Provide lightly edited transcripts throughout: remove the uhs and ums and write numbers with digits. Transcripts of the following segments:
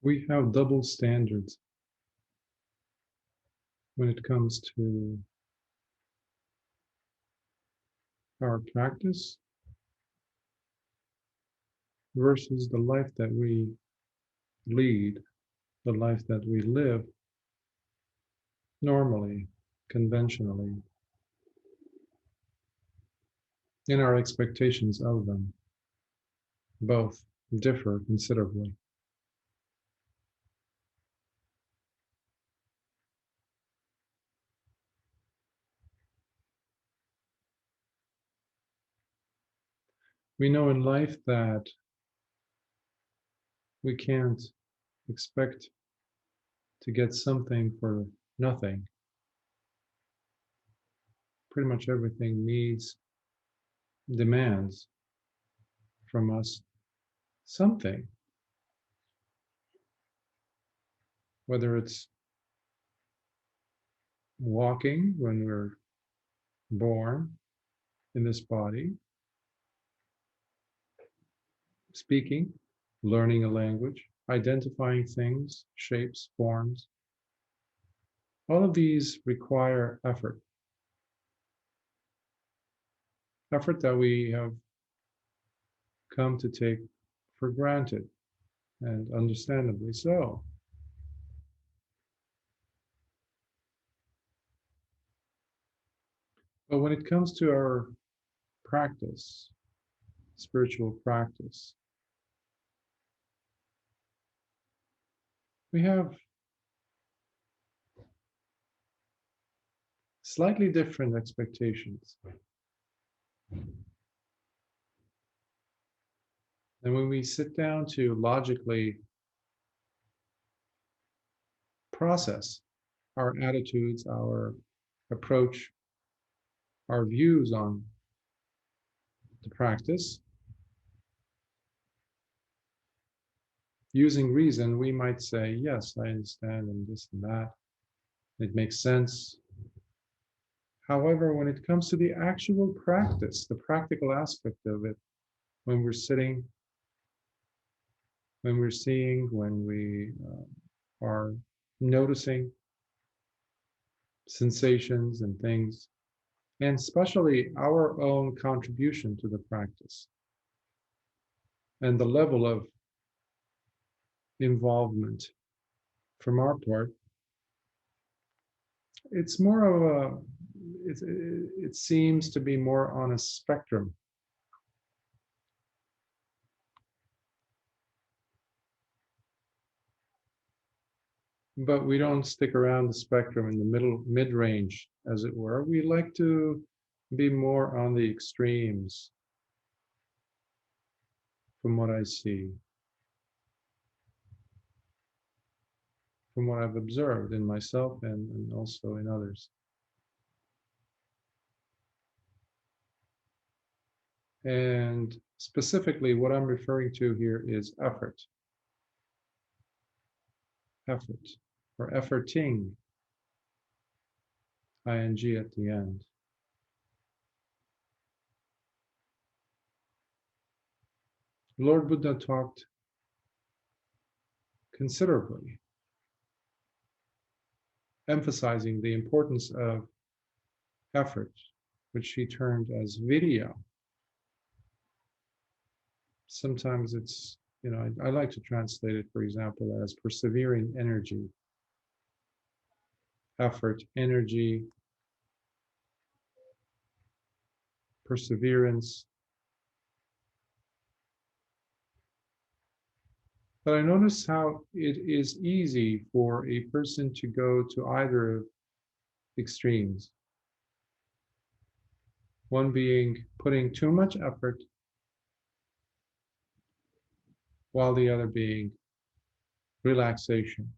We have double standards when it comes to our practice versus the life that we lead, the life that we live normally, conventionally, in our expectations of them. Both differ considerably. We know in life that we can't expect to get something for nothing. Pretty much everything demands from us something, whether it's walking when we're born in this body, speaking, learning a language, identifying things, shapes, forms. All of these require effort. Effort that we have come to take for granted, and understandably so. But when it comes to our practice, spiritual practice, we have slightly different expectations. And when we sit down to logically process our attitudes, our approach, our views on the practice, using reason, we might say, yes, I understand, and this and that. It makes sense. However, when it comes to the actual practice, the practical aspect of it, when we're sitting, when we're seeing, when we are noticing sensations and things, and especially our own contribution to the practice and the level of involvement from our part, it's more of a, it seems to be more on a spectrum. But we don't stick around the spectrum in the mid-range, as it were. We like to be more on the extremes, from what I see, from what I've observed in myself and also in others. And specifically, what I'm referring to here is effort. Effort, or efforting, ing at the end. Lord Buddha talked considerably, emphasizing the importance of effort, which he termed as virya. Sometimes it's, I like to translate it, for example, as persevering energy. Effort, energy, perseverance. But I notice how it is easy for a person to go to either of extremes. One being putting too much effort, while the other being relaxation.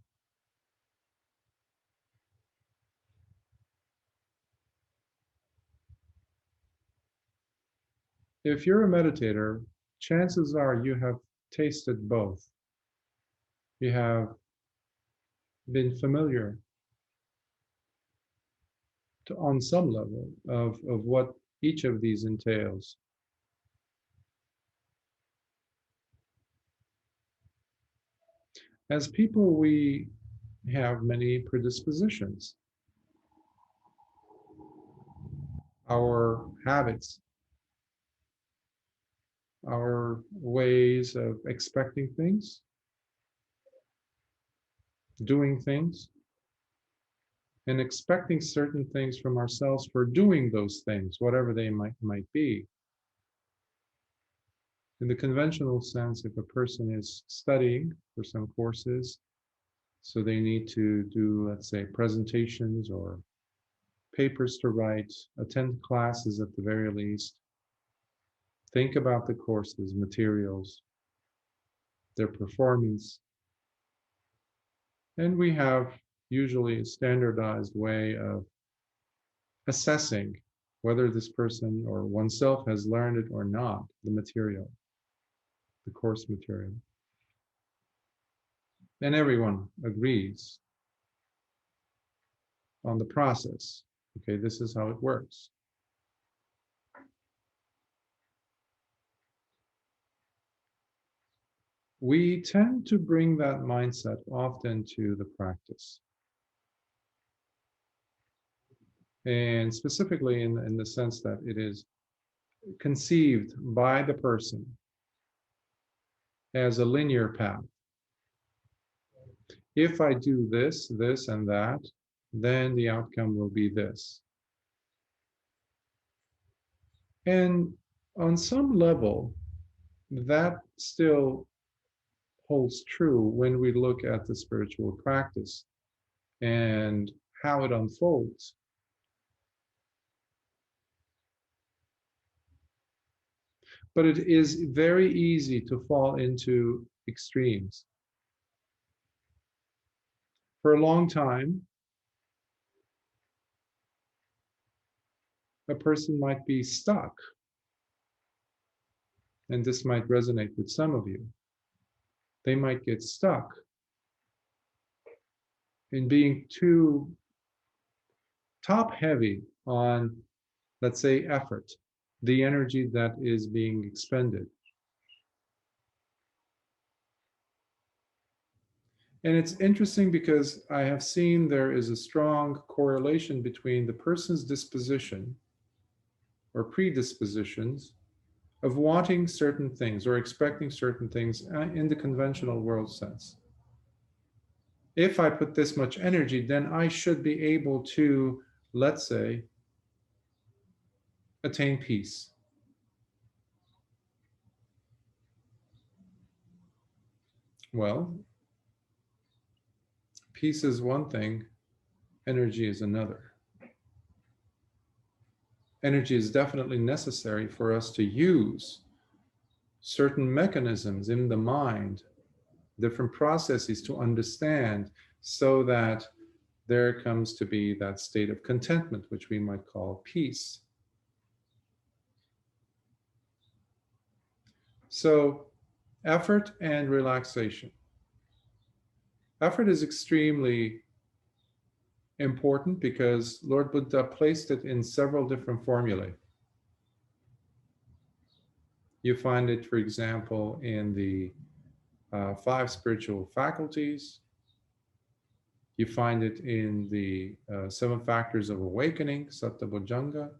If you're a meditator, chances are you have tasted both. You have been familiar on some level of what each of these entails. As people, we have many predispositions, our habits, our ways of expecting things, doing things, and expecting certain things from ourselves for doing those things, whatever they might be. In the conventional sense, if a person is studying for some courses, so they need to do, let's say, presentations or papers to write, attend classes at the very least, think about the courses, materials, their performance. And we have usually a standardized way of assessing whether this person or oneself has learned it or not, the material, the course material. And everyone agrees on the process. Okay, this is how it works. We tend to bring that mindset often to the practice. And specifically in the sense that it is conceived by the person as a linear path. If I do this, this, and that, then the outcome will be this. And on some level, that still holds true when we look at the spiritual practice and how it unfolds. But it is very easy to fall into extremes. For a long time, a person might be stuck, and this might resonate with some of you. They might get stuck in being too top heavy on, let's say, effort, the energy that is being expended. And it's interesting because I have seen there is a strong correlation between the person's disposition or predispositions of wanting certain things or expecting certain things in the conventional world sense. If I put this much energy, then I should be able to, let's say, attain peace. Well, peace is one thing, energy is another. Energy is definitely necessary for us to use certain mechanisms in the mind, different processes to understand, so that there comes to be that state of contentment, which we might call peace. So, effort and relaxation. Effort is extremely important because Lord Buddha placed it in several different formulae. You find it, for example, in the 5 spiritual faculties. You find it in the 7 factors of awakening, Satta Bojjhanga.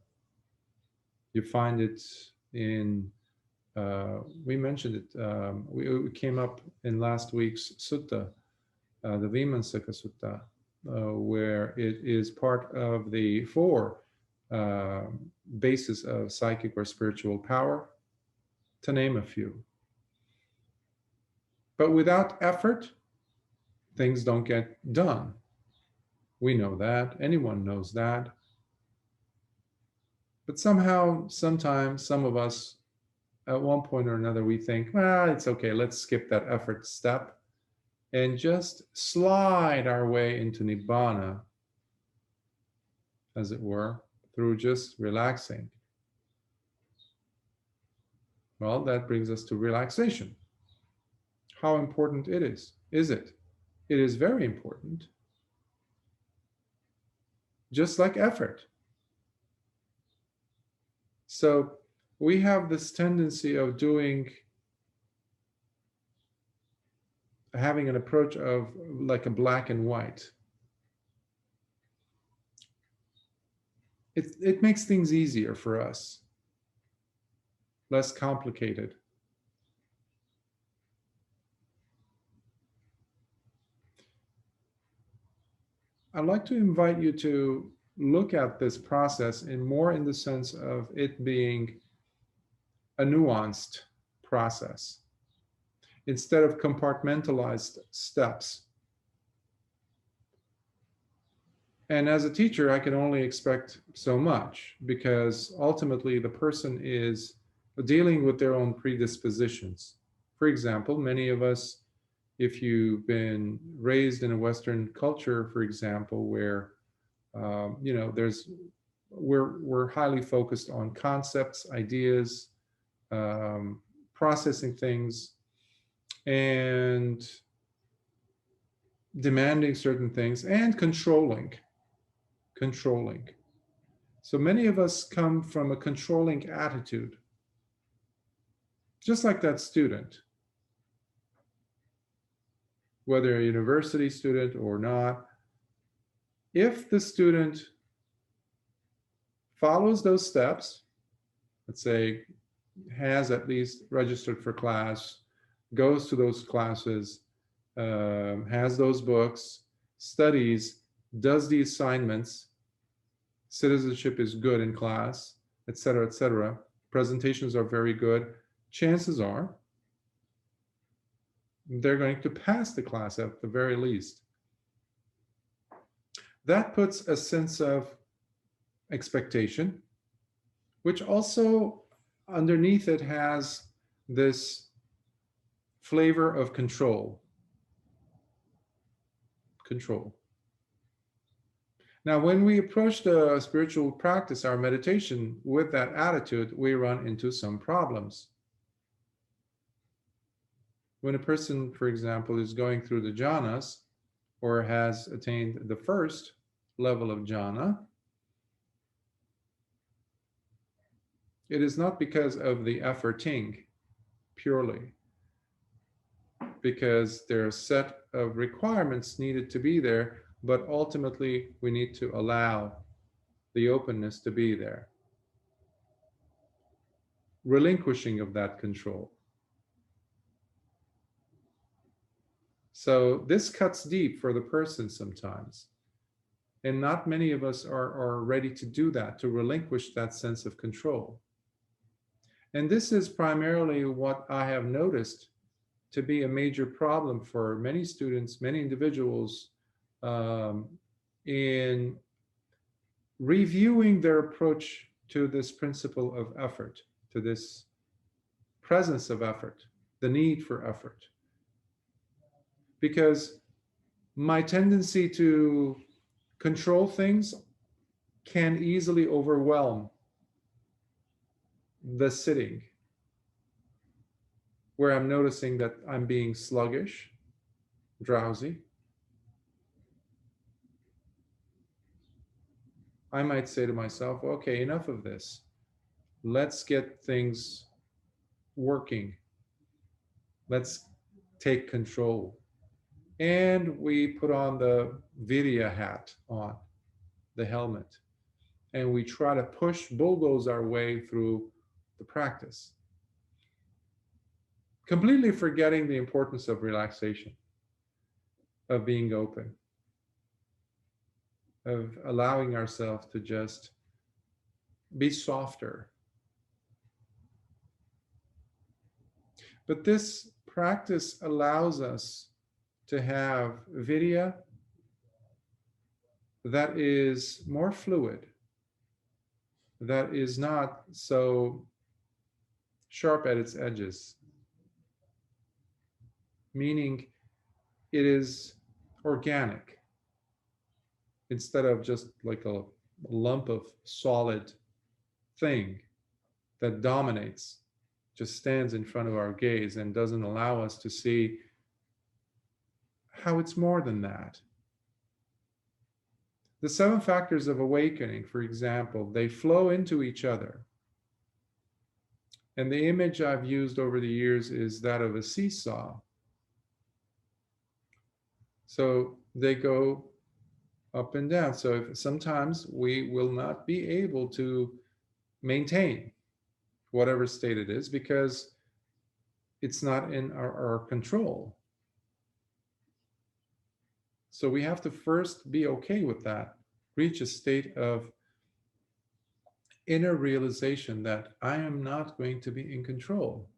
You find it in, we mentioned it, we came up in last week's sutta, the Vimansaka Sutta, where it is part of the 4 bases of psychic or spiritual power, to name a few. But without effort, things don't get done. We know that. Anyone knows that. But somehow, sometimes, some of us, at one point or another, we think, well, it's okay, let's skip that effort step and just slide our way into Nibbana, as it were, through just relaxing. Well, that brings us to relaxation. How important it is it? It is very important. Just like effort. So we have this tendency of doing having an approach of like a black and white. It makes things easier for us, less complicated. I'd like to invite you to look at this process in more in the sense of it being a nuanced process instead of compartmentalized steps. And as a teacher, I can only expect so much because ultimately the person is dealing with their own predispositions. For example, many of us, if you've been raised in a Western culture, for example, where we're highly focused on concepts, ideas, processing things, and demanding certain things, and controlling. So many of us come from a controlling attitude, just like that student, whether a university student or not. If the student follows those steps, let's say has at least registered for class, goes to those classes, has those books, studies, does the assignments, citizenship is good in class, etc., etc., presentations are very good, chances are they're going to pass the class at the very least. That puts a sense of expectation, which also underneath it has this flavor of control. Now, when we approach the spiritual practice, our meditation, with that attitude, we run into some problems. When a person, for example, is going through the jhanas or has attained the first level of jhana, it is not because of the efforting purely, because there are a set of requirements needed to be there, but ultimately we need to allow the openness to be there. Relinquishing of that control. So this cuts deep for the person sometimes. And not many of us are ready to do that, to relinquish that sense of control. And this is primarily what I have noticed to be a major problem for many students, many individuals, in reviewing their approach to this principle of effort, to this presence of effort, the need for effort. Because my tendency to control things can easily overwhelm the sitting, where I'm noticing that I'm being sluggish, drowsy. I might say to myself, okay, enough of this. Let's get things working. Let's take control. And we put on the Virya hat on, the helmet, and we try to bulldoze our way through the practice, completely forgetting the importance of relaxation, of being open, of allowing ourselves to just be softer. But this practice allows us to have Virya that is more fluid, that is not so sharp at its edges, meaning it is organic instead of just like a lump of solid thing that dominates, just stands in front of our gaze and doesn't allow us to see how it's more than that. The 7 factors of awakening, for example, they flow into each other. And the image I've used over the years is that of a seesaw. So they go up and down. So sometimes we will not be able to maintain whatever state it is because it's not in our control. So we have to first be okay with that, reach a state of inner realization that I am not going to be in control.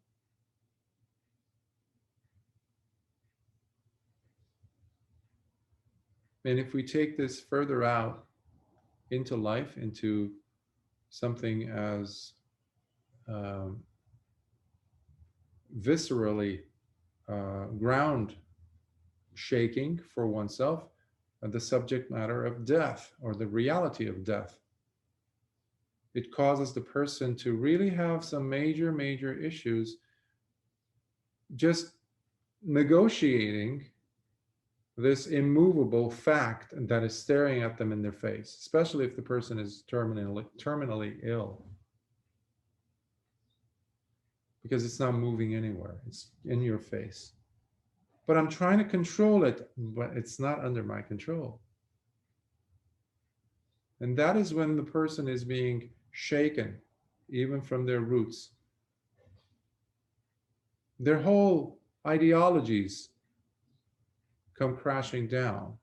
And if we take this further out into life, into something as um, viscerally ground shaking for oneself, the subject matter of death or the reality of death. It causes the person to really have some major issues just negotiating this immovable fact that is staring at them in their face, especially if the person is terminally ill, because it's not moving anywhere. It's in your face. But I'm trying to control it, but it's not under my control. And that is when the person is being shaken, even from their roots. Their whole ideologies come crashing down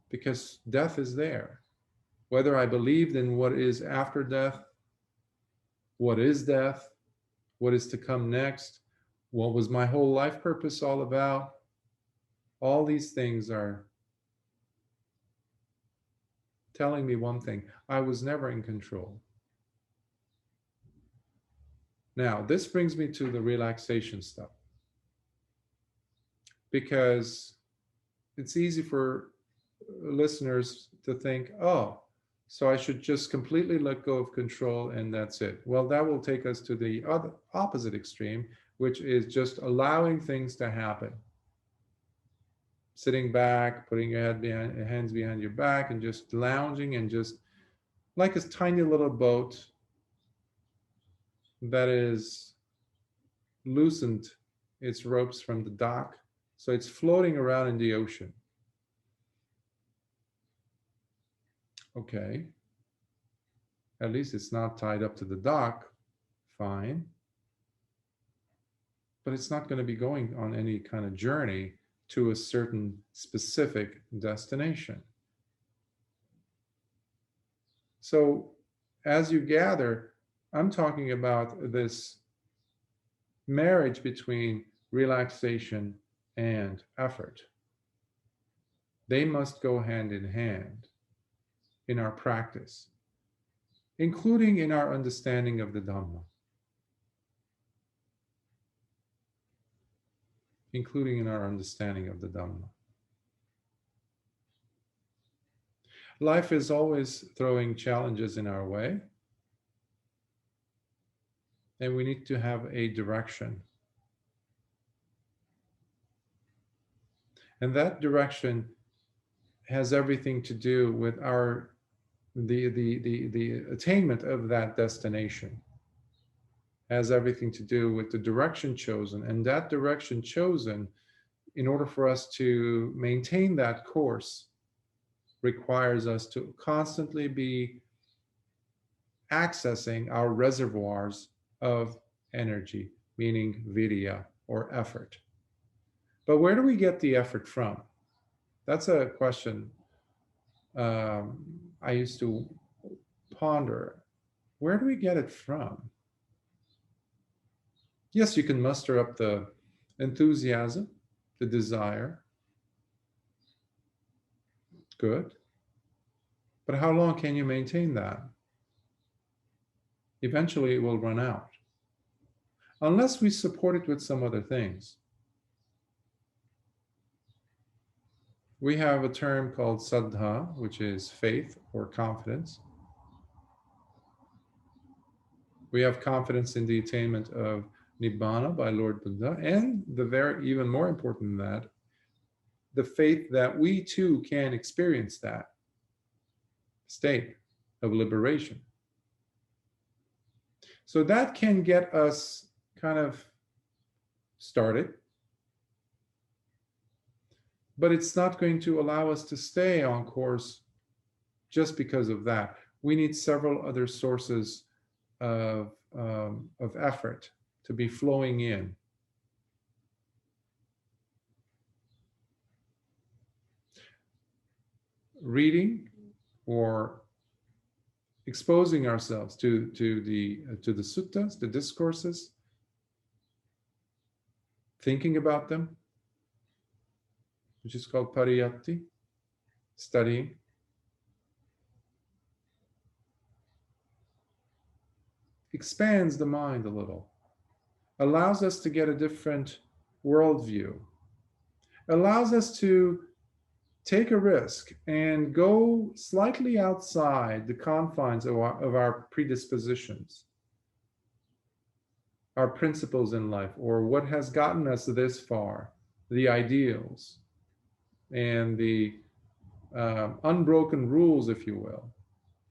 because death is there. Whether I believed in what is after death, what is death, what is to come next, what was my whole life purpose all about, all these things are telling me one thing: I was never in control. Now, this brings me to the relaxation stuff, because it's easy for listeners to think, oh, so I should just completely let go of control and that's it. Well, that will take us to the other opposite extreme, which is just allowing things to happen. Sitting back, putting your hands behind your back and just lounging, and just like a tiny little boat that is loosened its ropes from the dock. So it's floating around in the ocean. Okay. At least it's not tied up to the dock. Fine. But it's not going to be going on any kind of journey to a certain specific destination. So, as you gather, I'm talking about this marriage between relaxation and effort. They must go hand in hand in our practice, including in our understanding of the Dhamma. Including in our understanding of the Dhamma. Life is always throwing challenges in our way, and we need to have a direction. And that direction has everything to do with the attainment of that destination. Has everything to do with the direction chosen, and that direction chosen, in order for us to maintain that course, requires us to constantly be accessing our reservoirs of energy, meaning vidya or effort. But where do we get the effort from? That's a question I used to ponder. Where do we get it from? Yes, you can muster up the enthusiasm, the desire. Good. But how long can you maintain that? Eventually, it will run out. Unless we support it with some other things. We have a term called saddha, which is faith or confidence. We have confidence in the attainment of Nibbana by Lord Buddha, and even more important than that, the faith that we too can experience that state of liberation. So that can get us kind of started. But it's not going to allow us to stay on course just because of that. We need several other sources of effort to be flowing in. Reading or exposing ourselves to the suttas, the discourses, thinking about them, which is called pariyatti, studying, expands the mind a little, allows us to get a different worldview, allows us to take a risk and go slightly outside the confines of our predispositions, our principles in life, or what has gotten us this far, the ideals and the unbroken rules, if you will,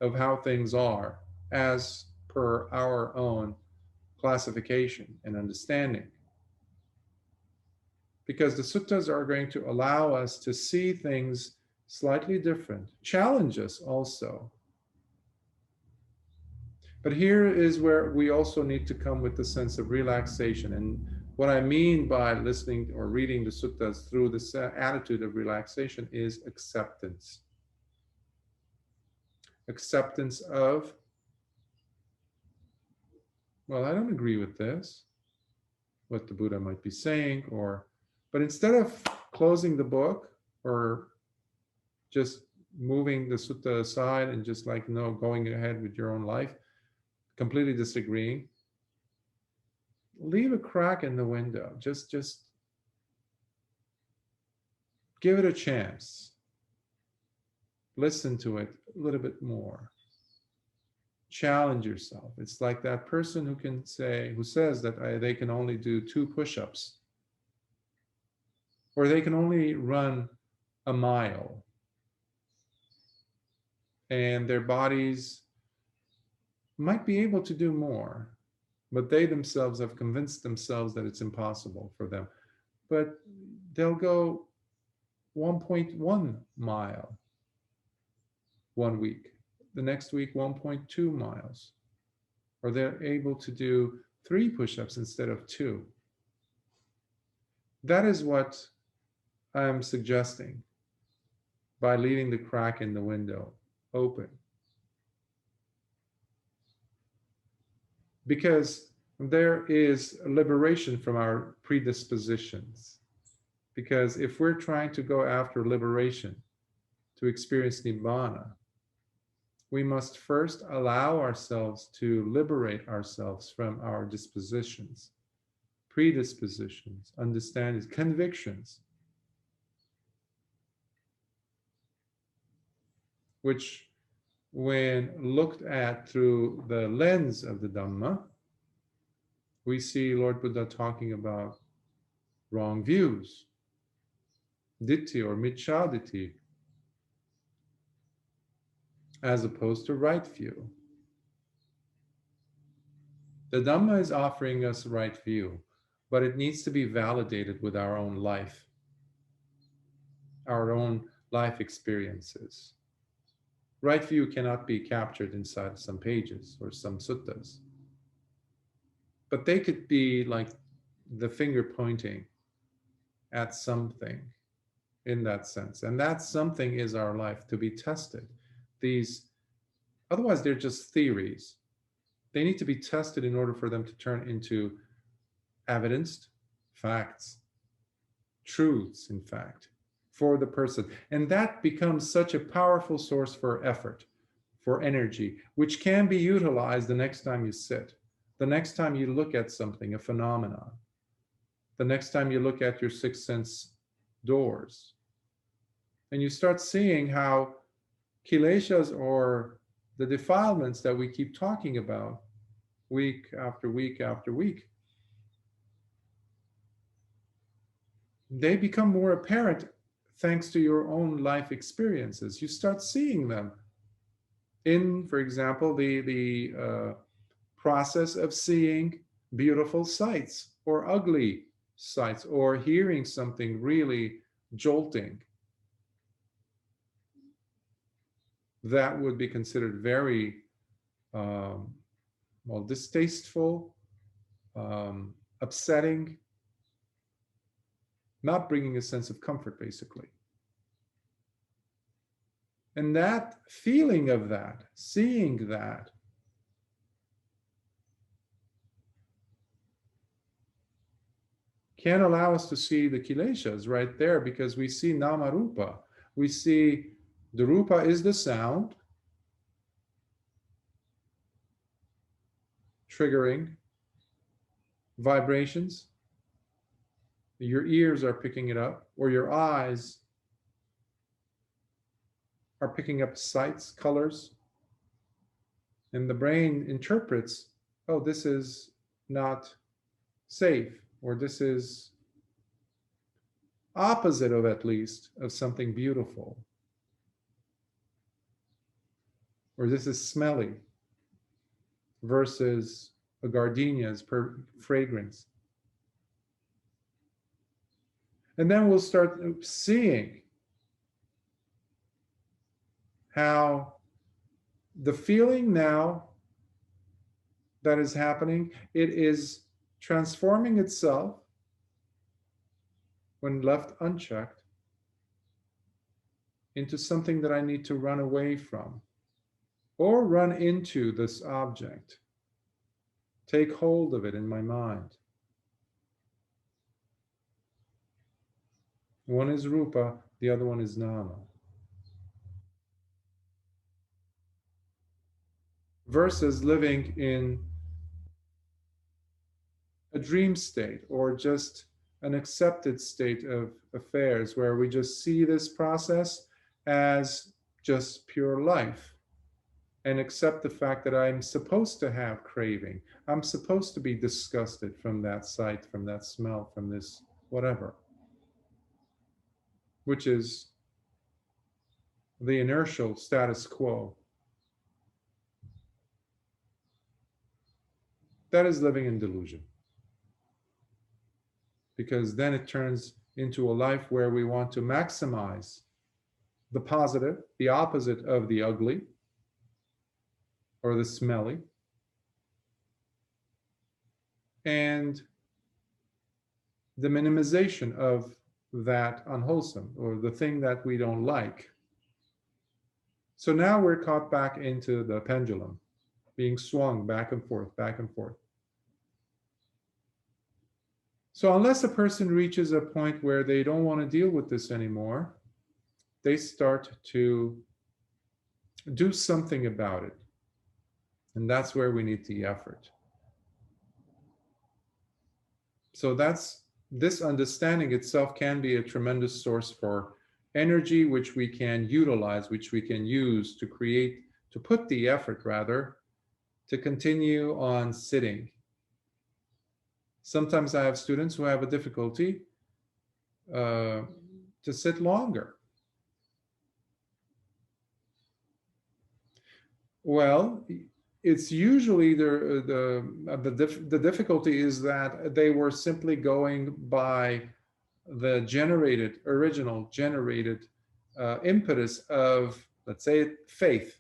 of how things are as per our own classification and understanding. Because the suttas are going to allow us to see things slightly different, challenge us also. But here is where we also need to come with the sense of relaxation. And what I mean by listening or reading the suttas through this attitude of relaxation is acceptance. Acceptance of, well, I don't agree with this, what the Buddha might be saying, but instead of closing the book or just moving the sutta aside and just like, no, going ahead with your own life, completely disagreeing, leave a crack in the window. Just give it a chance. Listen to it a little bit more. Challenge yourself. It's like that person who says that they can only do 2 push-ups, or they can only run a mile, and their bodies might be able to do more, but they themselves have convinced themselves that it's impossible for them. But they'll go 1.1 mile one week, the next week 1.2 miles, or they're able to do 3 push-ups instead of 2. That is what I'm suggesting by leaving the crack in the window open. Because there is liberation from our predispositions. Because if we're trying to go after liberation, to experience Nibbana, we must first allow ourselves to liberate ourselves from our dispositions, predispositions, understandings, convictions, which, when looked at through the lens of the Dhamma, we see Lord Buddha talking about wrong views, ditthi or micchaditthi, as opposed to right view. The Dhamma is offering us right view, but it needs to be validated with our own life, our own life experiences. Right view cannot be captured inside some pages or some suttas, but they could be like the finger pointing at something in that sense. And that something is our life to be tested. Otherwise they're just theories. They need to be tested in order for them to turn into evidenced facts, truths, in fact, for the person. And that becomes such a powerful source for effort, for energy, which can be utilized the next time you sit, the next time you look at something, a phenomenon, the next time you look at your 6 sense doors. And you start seeing how kileshas, or the defilements that we keep talking about week after week after week, they become more apparent thanks to your own life experiences. You start seeing them in, for example, the process of seeing beautiful sights or ugly sights, or hearing something really jolting, that would be considered very well, distasteful, upsetting, not bringing a sense of comfort, basically. And that feeling of that, seeing that, can allow us to see the kileshas right there, because we see nama rupa. We see the rupa is the sound, triggering vibrations. Your ears are picking it up, or your eyes are picking up sights, colors, and the brain interprets, oh, this is not safe, or this is opposite of, at least, of something beautiful, or this is smelly versus a gardenia's fragrance. And then we'll start seeing how the feeling now that is happening, it is transforming itself, when left unchecked, into something that I need to run away from, or run into this object, take hold of it in my mind. One is rupa, the other one is nama. Versus living in a dream state, or just an accepted state of affairs, where we just see this process as just pure life, and accept the fact that I'm supposed to have craving. I'm supposed to be disgusted from that sight, from that smell, from this whatever, which is the inertial status quo. That is living in delusion. Because then it turns into a life where we want to maximize the positive, the opposite of the ugly or the smelly, and the minimization of that unwholesome, or the thing that we don't like. So now we're caught back into the pendulum, being swung back and forth, back and forth. So unless a person reaches a point where they don't want to deal with this anymore, they start to do something about it. And that's where we need the effort. So this understanding itself can be a tremendous source for energy, which we can utilize, which we can use to create, to put the effort rather, to continue on sitting. Sometimes I have students who have a difficulty to sit longer. Well, it's usually the difficulty is that they were simply going by the original generated impetus of, let's say, faith.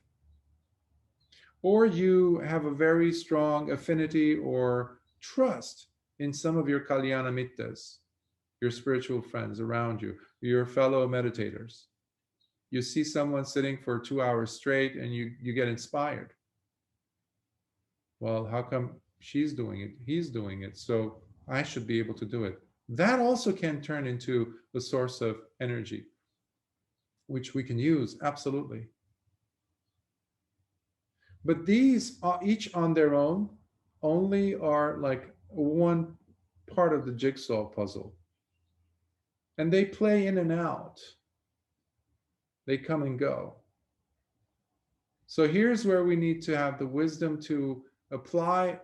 Or you have a very strong affinity or trust in some of your kalyana mittas, your spiritual friends around you, your fellow meditators. You see someone sitting for 2 hours straight and you get inspired. Well, how come she's doing it? He's doing it. So I should be able to do it. That also can turn into a source of energy, which we can use, absolutely. But these, each on their own, only are like one part of the jigsaw puzzle. And they play in and out. They come and go. So here's where we need to have the wisdom to apply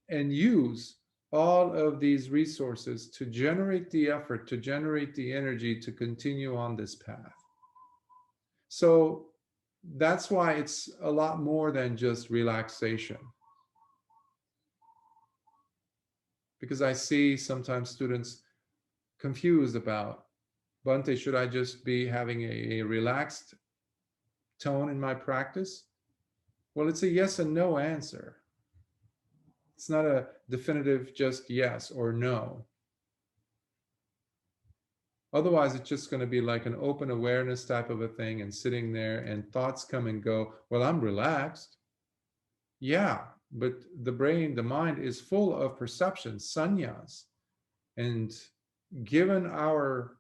and use all of these resources to generate the effort, to generate the energy to continue on this path. So that's why it's a lot more than just relaxation. Because I see sometimes students confused about, Bhante, should I just be having a relaxed tone in my practice? Well, it's a yes and no answer. It's not a definitive just yes or no. Otherwise, it's just going to be like an open awareness type of a thing and sitting there and thoughts come and go. Well, I'm relaxed. Yeah, but the brain, the mind is full of perceptions, sannyas. And given our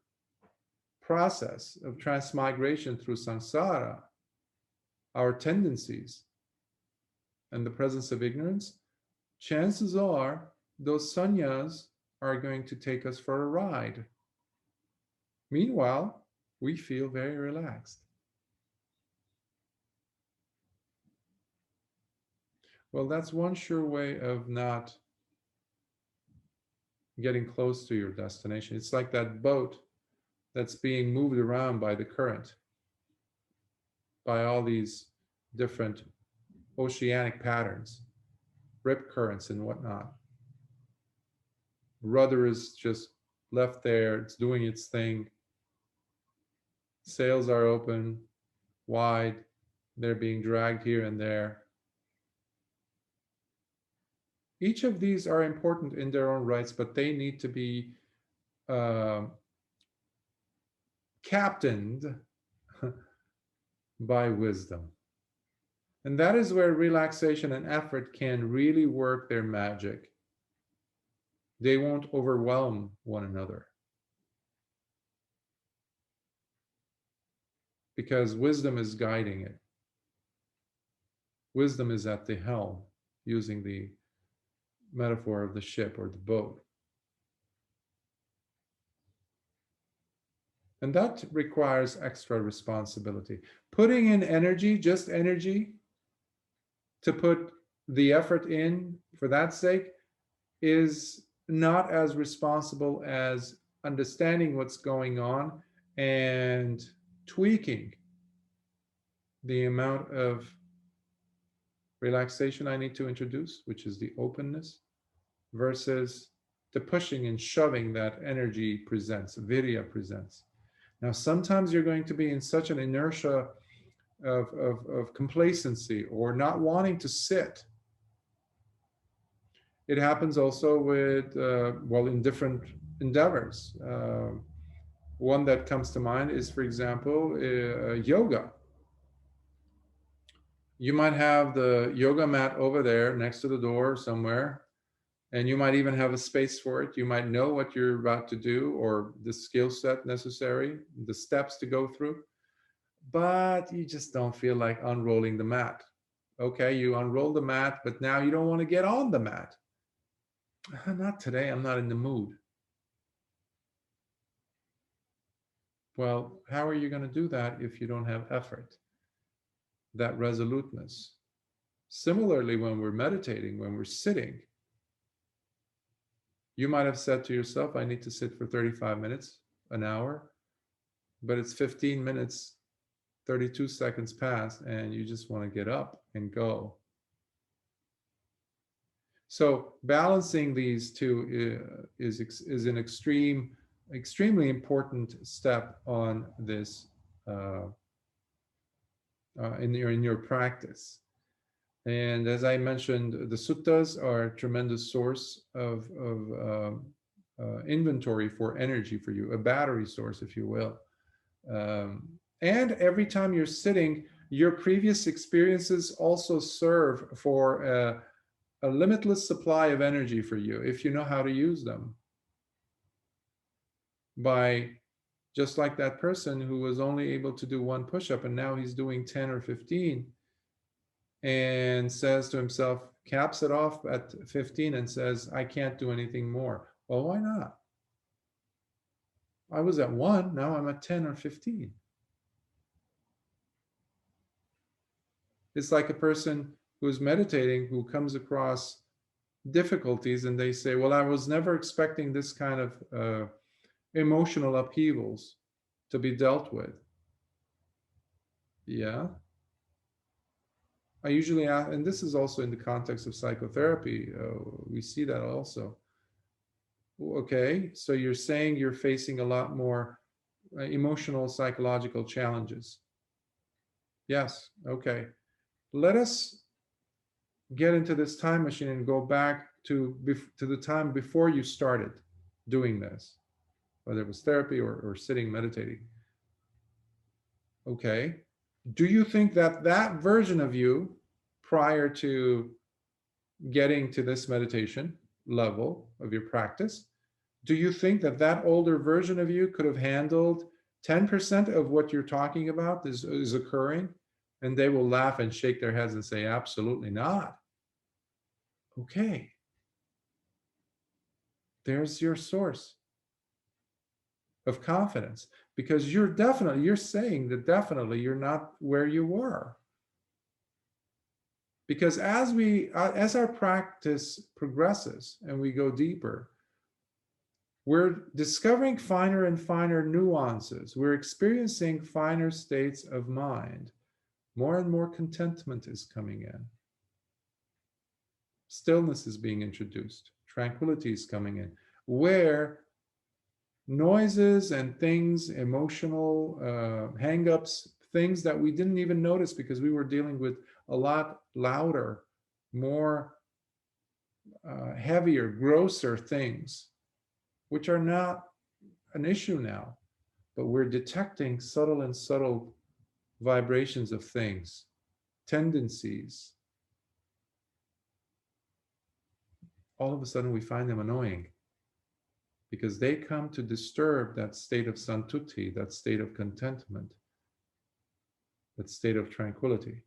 process of transmigration through samsara, our tendencies, and the presence of ignorance, chances are those sannyas are going to take us for a ride. Meanwhile, we feel very relaxed. Well, that's one sure way of not getting close to your destination. It's like that boat that's being moved around by the current, by all these different oceanic patterns, rip currents and whatnot. Rudder is just left there, it's doing its thing. Sails are open, wide, they're being dragged here and there. Each of these are important in their own rights, but they need to be captained by wisdom. And that is where relaxation and effort can really work their magic. They won't overwhelm one another. Because wisdom is guiding it. Wisdom is at the helm, using the metaphor of the ship or the boat. And that requires extra responsibility. Putting in energy, just energy, to put the effort in for that sake, is not as responsible as understanding what's going on and tweaking the amount of relaxation I need to introduce, which is the openness, versus the pushing and shoving that energy presents, virya presents. Now, sometimes you're going to be in such an inertia of complacency or not wanting to sit. It happens also with, in different endeavors. One that comes to mind is, for example, yoga. You might have the yoga mat over there next to the door somewhere, and you might even have a space for it. You might know what you're about to do or the skill set necessary, the steps to go through, but you just don't feel like unrolling the mat. Okay, you unroll the mat, but now you don't want to get on the mat. Not today, I'm not in the mood. Well, how are you going to do that if you don't have effort, that resoluteness? Similarly, when we're meditating, when we're sitting, you might have said to yourself, I need to sit for 35 minutes, an hour, but it's 15 minutes, 32 seconds past, and you just want to get up and go. So balancing these two is an extremely important step on this in your practice. And as I mentioned, the suttas are a tremendous source of inventory for energy for you, a battery source, if you will. And every time you're sitting, your previous experiences also serve for a limitless supply of energy for you if you know how to use them. By just like that person who was only able to do one push-up and now he's doing 10 or 15 and says to himself, caps it off at 15 and says, I can't do anything more. Well, why not? I was at 1, now I'm at 10 or 15. It's like a person who's meditating who comes across difficulties and they say, well, I was never expecting this kind of emotional upheavals to be dealt with. Yeah. I usually ask, and this is also in the context of psychotherapy, we see that also. Okay, so you're saying you're facing a lot more emotional, psychological challenges. Yes, okay. Let us get into this time machine and go back to the time before you started doing this, whether it was therapy or sitting meditating. Okay. Do you think that that version of you prior to getting to this meditation level of your practice, do you think that that older version of you could have handled 10% of what you're talking about is occurring? And they will laugh and shake their heads and say, absolutely not. Okay, there's your source of confidence, because you're saying that definitely you're not where you were. Because as our practice progresses and we go deeper, we're discovering finer and finer nuances. We're experiencing finer states of mind. More and more contentment is coming in. Stillness is being introduced. Tranquility is coming in. Where noises and things, emotional hang-ups, things that we didn't even notice because we were dealing with a lot louder, more heavier, grosser things, which are not an issue now, but we're detecting subtle vibrations of things, tendencies. All of a sudden we find them annoying because they come to disturb that state of santuti, that state of contentment, that state of tranquility.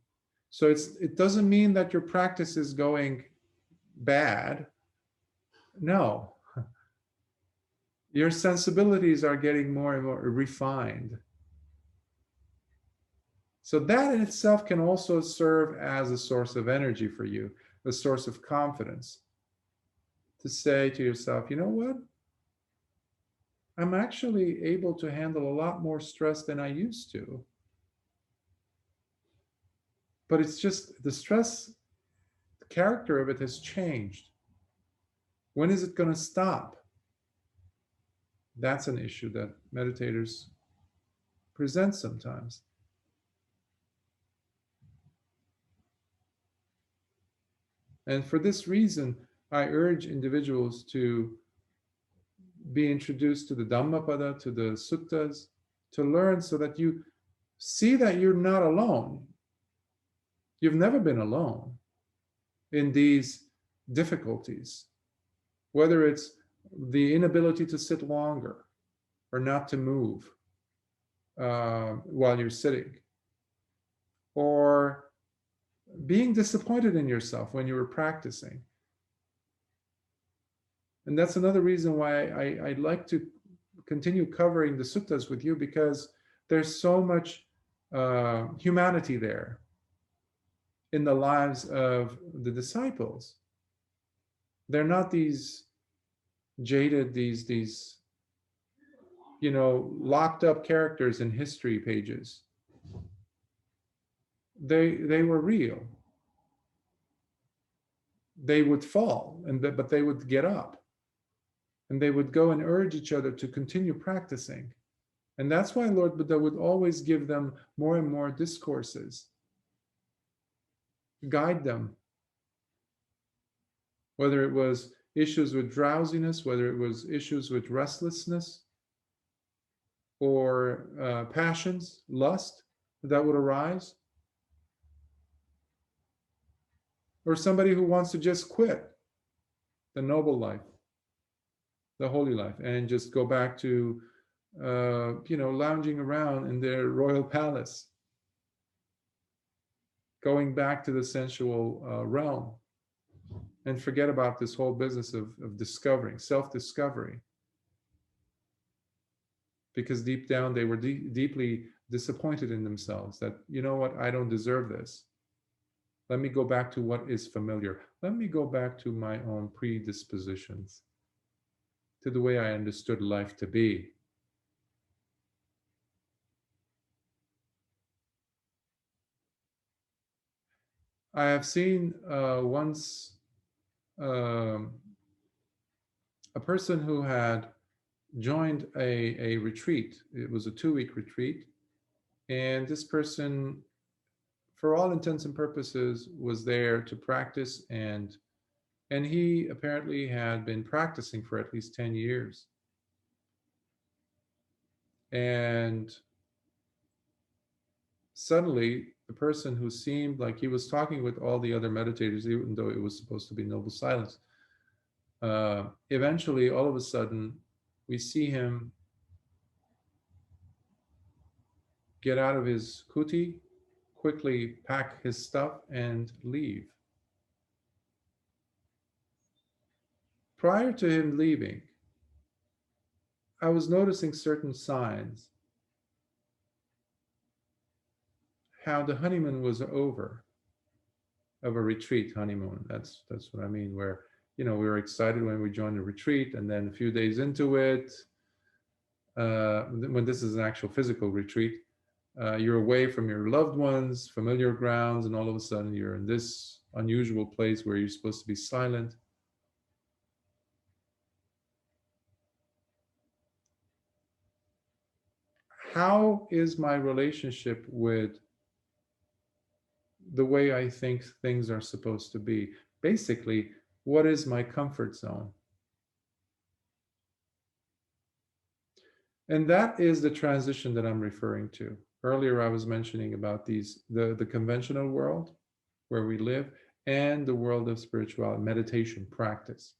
So it doesn't mean that your practice is going bad. No, your sensibilities are getting more and more refined. So that in itself can also serve as a source of energy for you, a source of confidence, to say to yourself, you know what? I'm actually able to handle a lot more stress than I used to. But it's just the stress, the character of it has changed. When is it going to stop? That's an issue that meditators present sometimes. And for this reason, I urge individuals to be introduced to the Dhammapada, to the suttas, to learn so that you see that you're not alone. You've never been alone in these difficulties, whether it's the inability to sit longer or not to move while you're sitting, or being disappointed in yourself when you were practicing. And that's another reason why I'd like to continue covering the suttas with you, because there's so much humanity there in the lives of the disciples. They're not these jaded, these locked up characters in history pages. They were real. They would fall, but they would get up, and they would go and urge each other to continue practicing. And that's why Lord Buddha would always give them more and more discourses, guide them, whether it was issues with drowsiness, whether it was issues with restlessness, or passions, lust that would arise, or somebody who wants to just quit the noble life, the holy life, and just go back to lounging around in their royal palace, going back to the sensual realm, and forget about this whole business of discovering, self-discovery, because deep down they were deeply disappointed in themselves, that, you know what, I don't deserve this. Let me go back to what is familiar. Let me go back to my own predispositions, to the way I understood life to be. I have seen once um, a person who had joined a retreat. It was a 2-week retreat. And this person, for all intents and purposes, was there to practice, and he apparently had been practicing for at least 10 years. And suddenly, the person who seemed like he was talking with all the other meditators, even though it was supposed to be noble silence, eventually, all of a sudden, we see him get out of his kuti, quickly pack his stuff, and leave. Prior to him leaving, I was noticing certain signs. How the honeymoon was over, of a retreat honeymoon. That's what I mean. Where, we were excited when we joined the retreat, and then a few days into it, when this is an actual physical retreat, you're away from your loved ones, familiar grounds, and all of a sudden you're in this unusual place where you're supposed to be silent. How is my relationship with the way I think things are supposed to be? Basically, what is my comfort zone? And that is the transition that I'm referring to. Earlier, I was mentioning about the conventional world where we live, and the world of spirituality, meditation practice.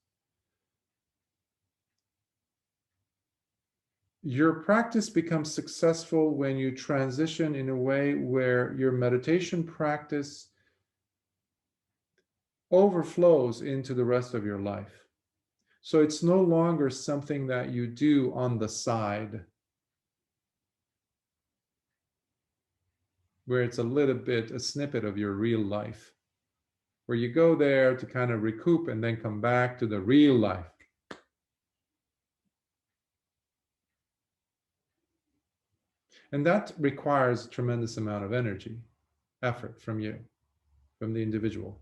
Your practice becomes successful when you transition in a way where your meditation practice overflows into the rest of your life. So it's no longer something that you do on the side, where it's a little bit, a snippet of your real life, where you go there to kind of recoup and then come back to the real life. And that requires a tremendous amount of energy, effort from you, from the individual.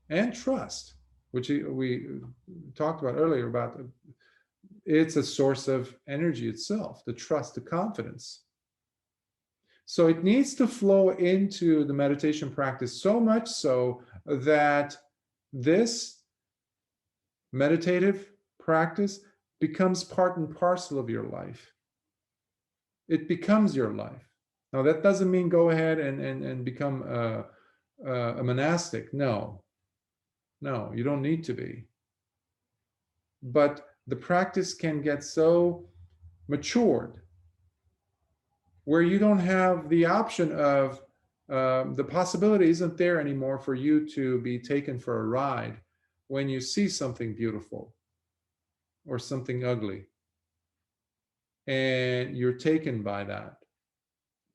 And trust, which we talked about earlier, about it's a source of energy itself, the trust, the confidence. So it needs to flow into the meditation practice, so much so that this meditative practice becomes part and parcel of your life. It becomes your life. Now, that doesn't mean go ahead and become a monastic. No, you don't need to be. But the practice can get so matured where you don't have the option of, the possibility isn't there anymore for you to be taken for a ride when you see something beautiful or something ugly. And you're taken by that,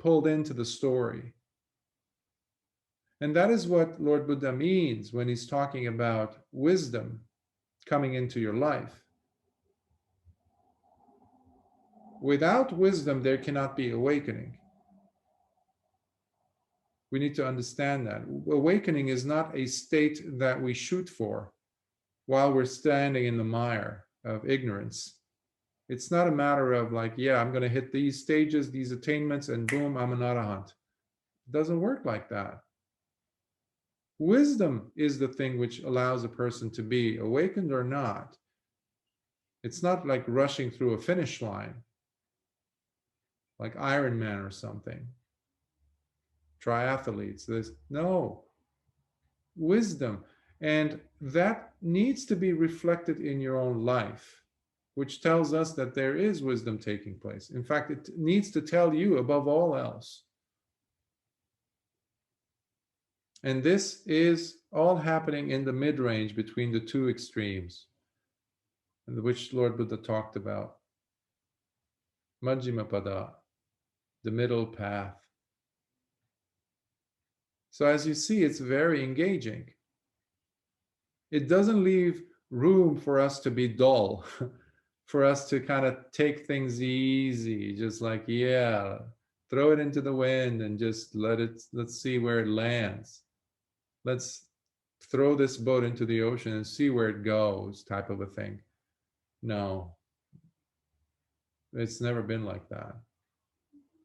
pulled into the story. And that is what Lord Buddha means when he's talking about wisdom coming into your life. Without wisdom, there cannot be awakening. We need to understand that. Awakening is not a state that we shoot for while we're standing in the mire of ignorance. It's not a matter of like, yeah, I'm going to hit these stages, these attainments, and boom, I'm an arahant. It doesn't work like that. Wisdom is the thing which allows a person to be awakened or not. It's not like rushing through a finish line, like Iron Man or something. Triathletes, no. Wisdom. And that needs to be reflected in your own life, which tells us that there is wisdom taking place. In fact, it needs to tell you above all else. And this is all happening in the mid-range between the two extremes, which Lord Buddha talked about. Majjhima pada, the middle path. So as you see, it's very engaging. It doesn't leave room for us to be dull, for us to kind of take things easy, just like, yeah, throw it into the wind and just let's see where it lands. Let's throw this boat into the ocean and see where it goes, type of a thing. No, It's never been like that.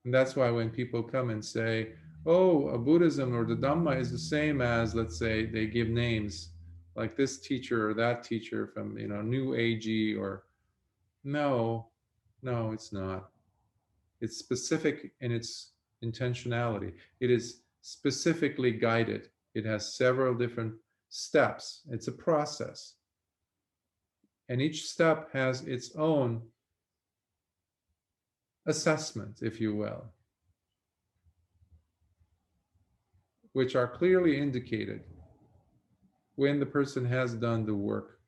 And that's why when people come and say, oh, a Buddhism or the Dhamma is the same as, let's say, they give names like this teacher or that teacher from, New Agey, or no, no, it's not. It's specific in its intentionality. It is specifically guided. It has several different steps. It's a process. And each step has its own assessment, if you will, which are clearly indicated when the person has done the work.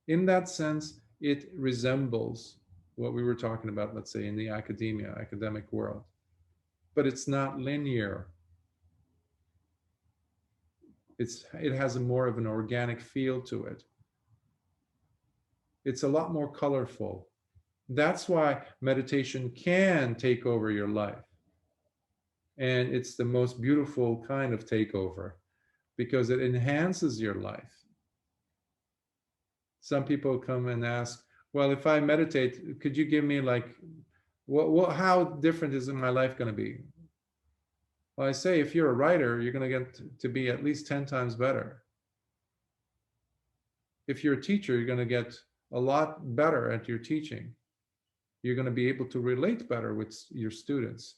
In that sense, it resembles what we were talking about, let's say, in the academic world. But it's not linear. It has a more of an organic feel to it. It's a lot more colorful. That's why meditation can take over your life. And it's the most beautiful kind of takeover because it enhances your life. Some people come and ask, well, if I meditate, could you give me like, how different is my life going to be? Well, I say, if you're a writer, you're going to get to be at least 10 times better. If you're a teacher, you're going to get a lot better at your teaching. You're going to be able to relate better with your students.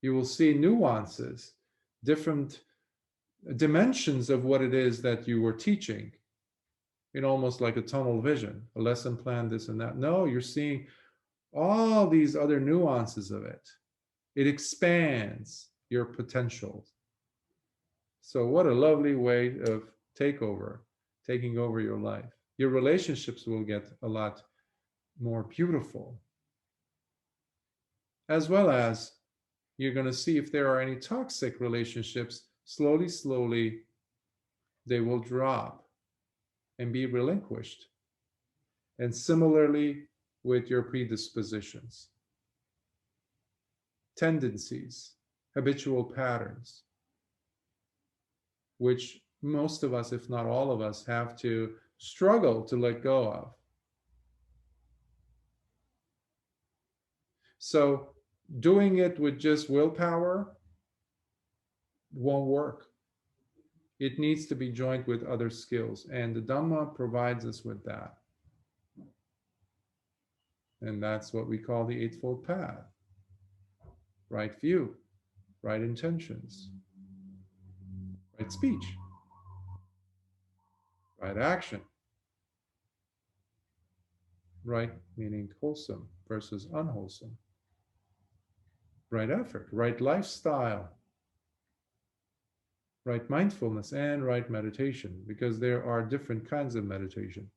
You will see nuances, different dimensions of what it is that you were teaching, almost like a tunnel vision, a lesson plan, this and that. No, you're seeing all these other nuances of it. It expands your potential. So what a lovely way of taking over your life. Your relationships will get a lot more beautiful, as well as you're going to see if there are any toxic relationships. Slowly, they will drop and be relinquished. And similarly with your predispositions, tendencies, habitual patterns, which most of us, if not all of us, have to struggle to let go of. So doing it with just willpower won't work. It needs to be joined with other skills, and the Dhamma provides us with that. And that's what we call the Eightfold Path. Right view, right intentions, right speech, right action. Right meaning wholesome versus unwholesome. Right effort, right lifestyle, right mindfulness, and right meditation, because there are different kinds of meditation.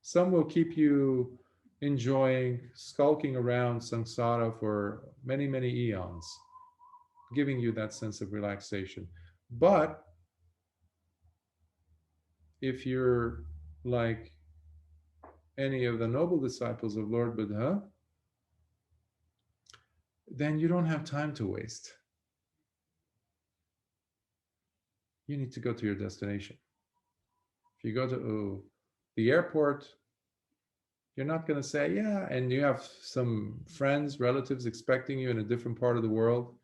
Some will keep you enjoying, skulking around samsara for many, many eons, giving you that sense of relaxation. But if you're like any of the noble disciples of Lord Buddha, then you don't have time to waste. You need to go to your destination. If you go to the airport, you're not going to say, yeah, and you have some friends, relatives expecting you in a different part of the world.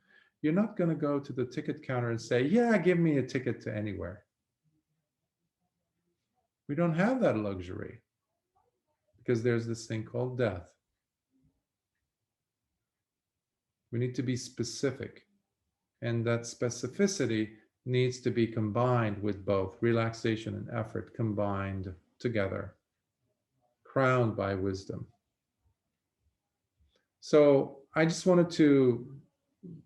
You're not going to go to the ticket counter and say, yeah, give me a ticket to anywhere. We don't have that luxury because there's this thing called death. We need to be specific, and that specificity needs to be combined with both relaxation and effort, combined together, crowned by wisdom. So I just wanted to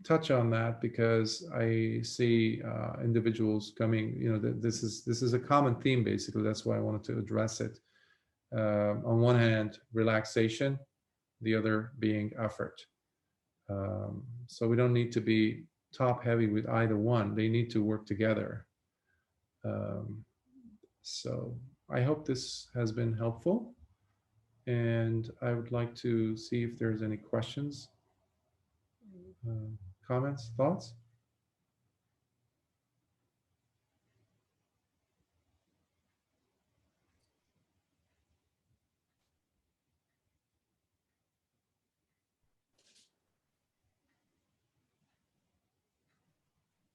touch on that because I see individuals coming. This is a common theme, basically. That's why I wanted to address it. On one hand, relaxation, the other being effort. So we don't need to be top heavy with either one. They need to work together. So I hope this has been helpful, and I would like to see if there's any questions, comments, thoughts.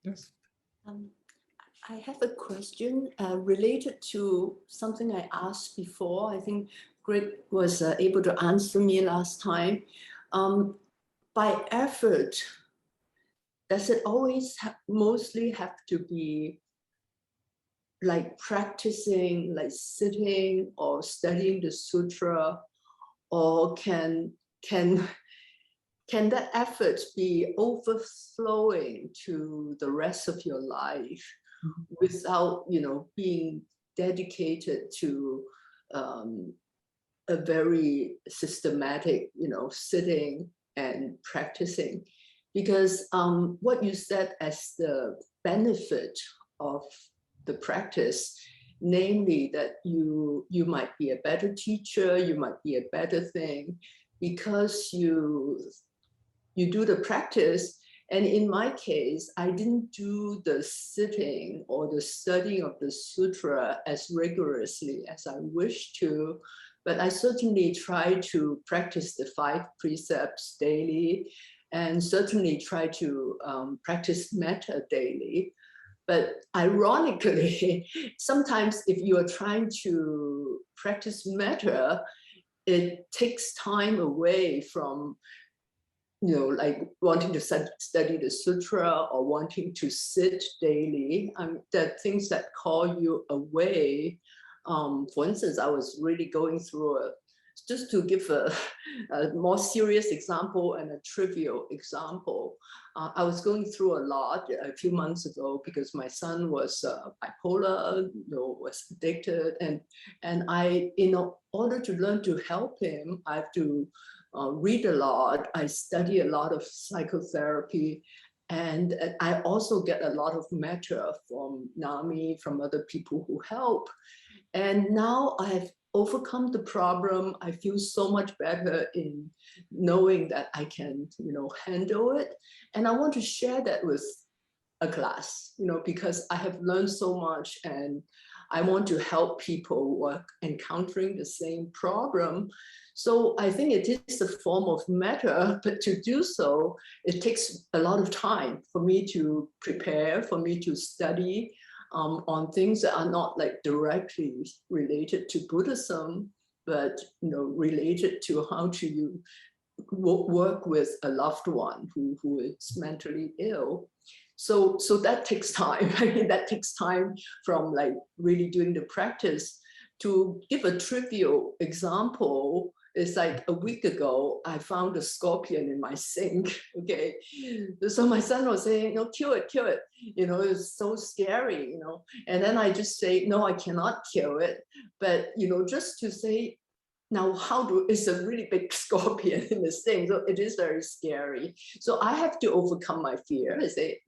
Yes. I have a question related to something I asked before. I think Greg was able to answer me last time. By effort, does it always mostly have to be like practicing, like sitting or studying the sutra, or can that effort be overflowing to the rest of your life without, being dedicated to a very systematic, sitting and practicing? Because what you said as the benefit of the practice, namely that you might be a better teacher, you might be a better thing, because you do the practice. And in my case, I didn't do the sitting or the studying of the sutra as rigorously as I wish to, but I certainly try to practice the 5 precepts daily, and certainly try to practice metta daily. But ironically, sometimes if you are trying to practice metta, it takes time away from, like wanting to study the sutra or wanting to sit daily. There are things that call you away. For instance, I was really going through just to give a more serious example and a trivial example. I was going through a lot a few months ago because my son was bipolar, was addicted, and I, in order to learn to help him, I have to read a lot. I study a lot of psychotherapy, and I also get a lot of metta from NAMI, from other people who help. And now I've overcome the problem. I feel so much better in knowing that I can, handle it. And I want to share that with a class, because I have learned so much, and I want to help people who are encountering the same problem. So I think it is a form of metta, but to do so, it takes a lot of time for me to prepare, for me to study on things that are not like directly related to Buddhism, but related to how to work with a loved one who is mentally ill. So that takes time. I mean, that takes time from like really doing the practice. To give a trivial example, it's like a week ago, I found a scorpion in my sink. Okay. So my son was saying, no, kill it, kill it. It's so scary, And then I just say, no, I cannot kill it. But, just to say, now, it's a really big scorpion in the sink, so it is very scary. So I have to overcome my fear. I say,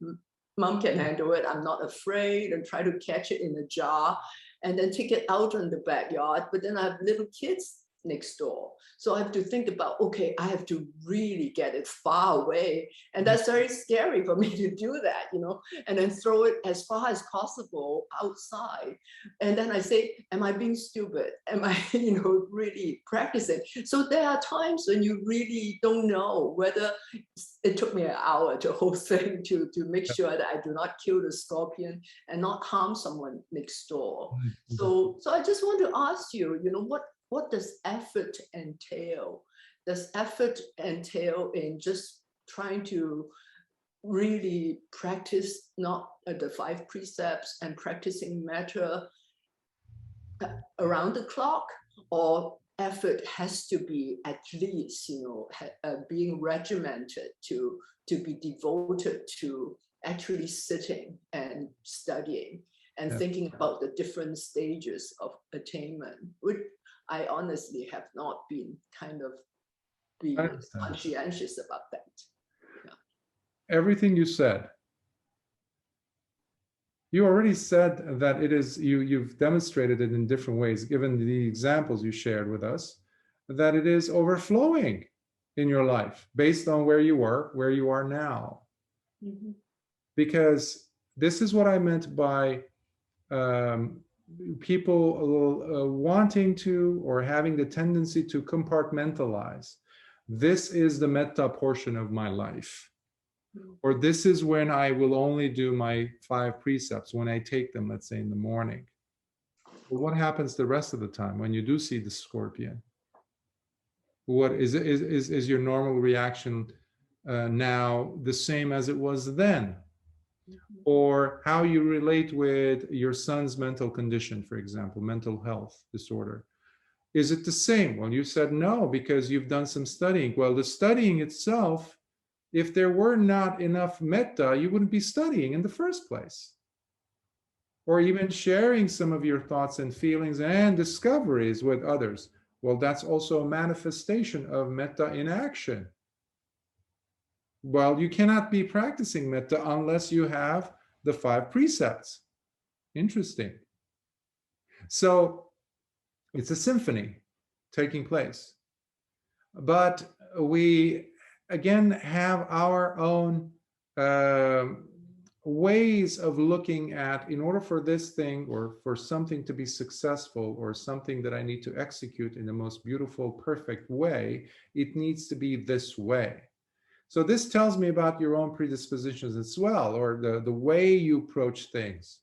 Mom can handle it. I'm not afraid, and try to catch it in a jar and then take it out in the backyard. But then I have little kids next door. So I have to think about, okay, I have to really get it far away. And that's very scary for me to do that, and then throw it as far as possible outside. And then I say, am I being stupid? Am I, really practicing? So there are times when you really don't know whether it took me an hour to whole thing to make sure that I do not kill the scorpion and not harm someone next door. So I just want to ask you, what does effort entail? Does effort entail in just trying to really practice not the 5 precepts and practicing metta around the clock, or effort has to be at least, being regimented to be devoted to actually sitting and studying and thinking about the different stages of attainment, which I honestly have not been conscientious about that. Yeah. Everything you said, you already said that it is, you've demonstrated it in different ways, given the examples you shared with us, that it is overflowing in your life based on where you were, where you are now. Mm-hmm. Because this is what I meant by people wanting to, or having the tendency to compartmentalize. This is the metta portion of my life. Or this is when I will only do my 5 precepts, when I take them, let's say in the morning. Well, what happens the rest of the time when you do see the scorpion? What is your normal reaction now the same as it was then? Or how you relate with your son's mental condition, for example, mental health disorder. Is it the same? Well, you said no, because you've done some studying. Well, the studying itself, if there were not enough metta, you wouldn't be studying in the first place. Or even sharing some of your thoughts and feelings and discoveries with others. Well, that's also a manifestation of metta in action. Well, you cannot be practicing metta unless you have the 5 precepts. Interesting. So it's a symphony taking place. But we, again, have our own ways of looking at, in order for this thing or for something to be successful or something that I need to execute in the most beautiful, perfect way, it needs to be this way. So this tells me about your own predispositions as well, or the way you approach things.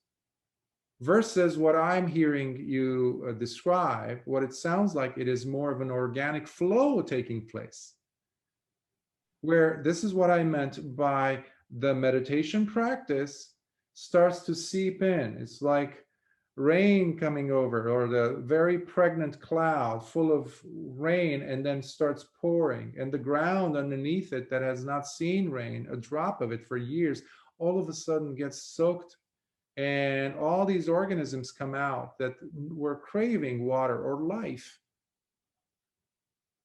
Versus what I'm hearing you describe, what it sounds like, it is more of an organic flow taking place. Where this is what I meant by the meditation practice starts to seep in. It's like rain coming over, or the very pregnant cloud full of rain and then starts pouring, and the ground underneath it that has not seen rain, a drop of it for years, all of a sudden gets soaked, and all these organisms come out that were craving water or life.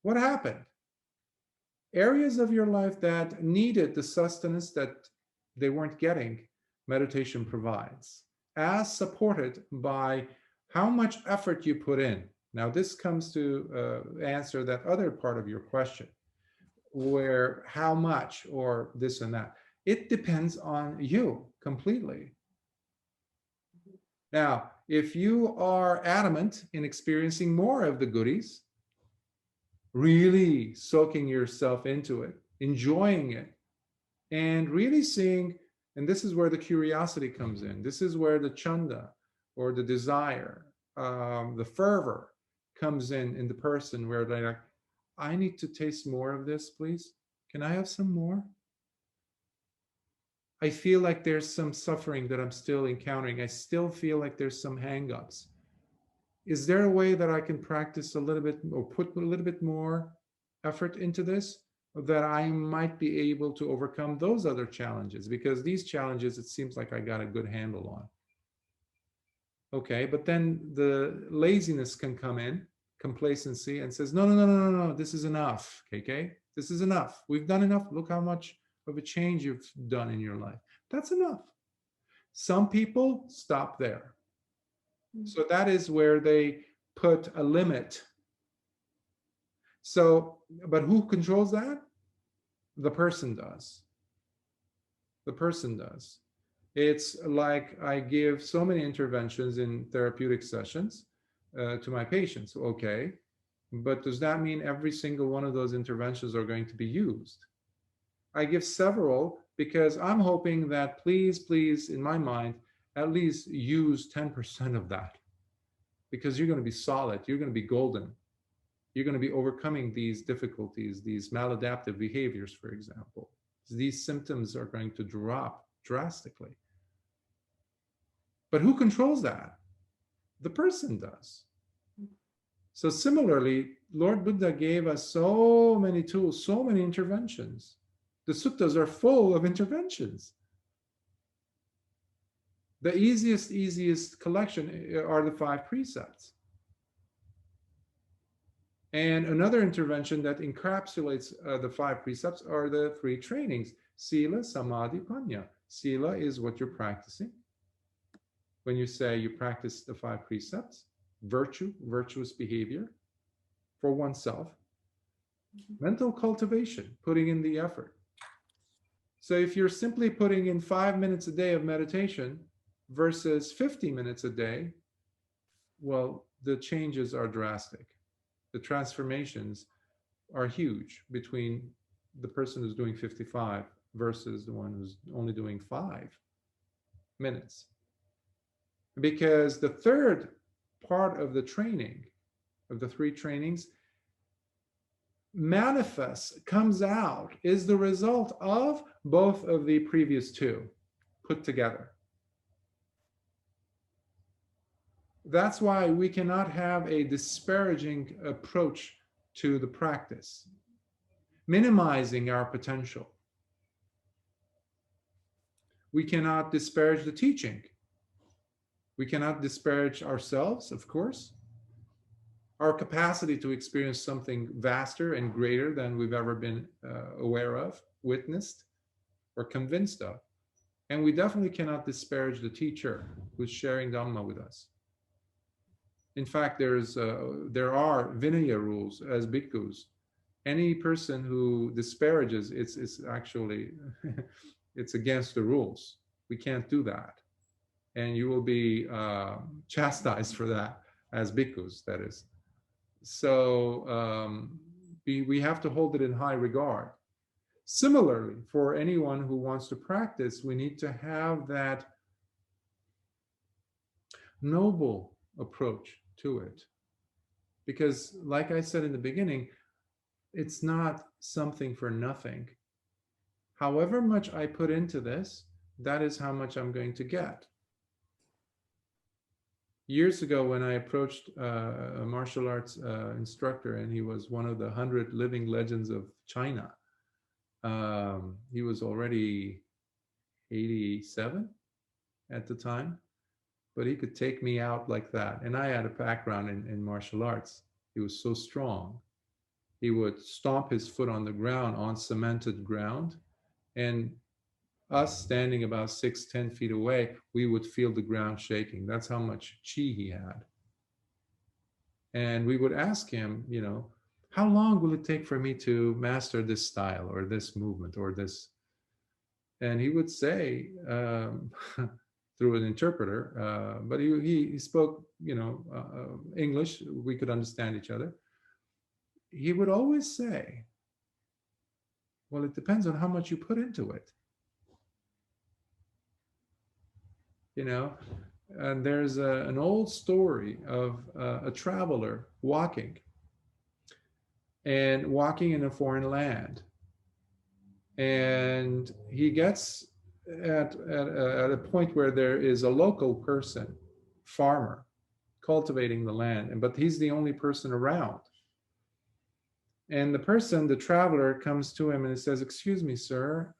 What happened? Areas of your life that needed the sustenance that they weren't getting, meditation provides, as supported by how much effort you put in. Now, this comes to answer that other part of your question, where how much or this and that. It depends on you completely. Now, if you are adamant in experiencing more of the goodies, really soaking yourself into it, enjoying it, and really seeing, and this is where the curiosity comes in. This is where the chanda or the desire, the fervor comes in the person, where they're like, I need to taste more of this, please. Can I have some more? I feel like there's some suffering that I'm still encountering. I still feel like there's some hang-ups. Is there a way that I can practice a little bit or put a little bit more effort into this, that I might be able to overcome those other challenges? Because these challenges, it seems like I got a good handle on. Okay, but then the laziness can come in, complacency, and says, no, no, no, no, no, no, this is enough, KK. This is enough. We've done enough. Look how much of a change you've done in your life. That's enough. Some people stop there. So that is where they put a limit. So, but who controls that? The person does. The person does. It's like I give so many interventions in therapeutic sessions to my patients. Okay, but does that mean every single one of those interventions are going to be used? I give several because I'm hoping that please, in my mind, at least use 10% of that, because you're going to be solid, you're going to be golden. You're going to be overcoming these difficulties, these maladaptive behaviors, for example. These symptoms are going to drop drastically. But who controls that? The person does. So similarly, Lord Buddha gave us so many tools, so many interventions. The suttas are full of interventions. The easiest collection are the 5 precepts. And another intervention that encapsulates the 5 precepts are the 3 trainings: Sila, Samadhi, Panya. Sila is what you're practicing. When you say you practice the 5 precepts, virtue, virtuous behavior for oneself. Mental cultivation, putting in the effort. So if you're simply putting in 5 minutes a day of meditation versus 50 minutes a day, well, the changes are drastic. The transformations are huge between the person who's doing 55 versus the one who's only doing 5 minutes. Because the third part of the training, of the 3 trainings, manifests, comes out, is the result of both of the previous 2 put together. That's why we cannot have a disparaging approach to the practice, minimizing our potential. We cannot disparage the teaching. We cannot disparage ourselves, of course, our capacity to experience something vaster and greater than we've ever been aware of, witnessed, or convinced of. And we definitely cannot disparage the teacher who's sharing Dhamma with us. In fact, there are Vinaya rules as bhikkhus. Any person who disparages, it's actually, it's against the rules. We can't do that. And you will be chastised for that, as bhikkhus, that is. So we have to hold it in high regard. Similarly, for anyone who wants to practice, we need to have that noble approach to it. Because, like I said in the beginning, it's not something for nothing. However much I put into this, that is how much I'm going to get. Years ago, when I approached a martial arts instructor, and he was one of the 100 living legends of China, he was already 87 at the time, but he could take me out like that. And I had a background in martial arts. He was so strong. He would stomp his foot on the ground, on cemented ground, and us standing about 6-10 feet away, we would feel the ground shaking. That's how much chi he had. And we would ask him, you know, how long will it take for me to master this style or this movement or this? And he would say, through an interpreter, but he spoke, you know, English. We could understand each other. He would always say, well, it depends on how much you put into it. You know, and there's an old story of a traveler walking in a foreign land. And he gets at a point where there is a local person, farmer, cultivating the land, but he's the only person around. And the traveler, comes to him and says, "Excuse me, sir,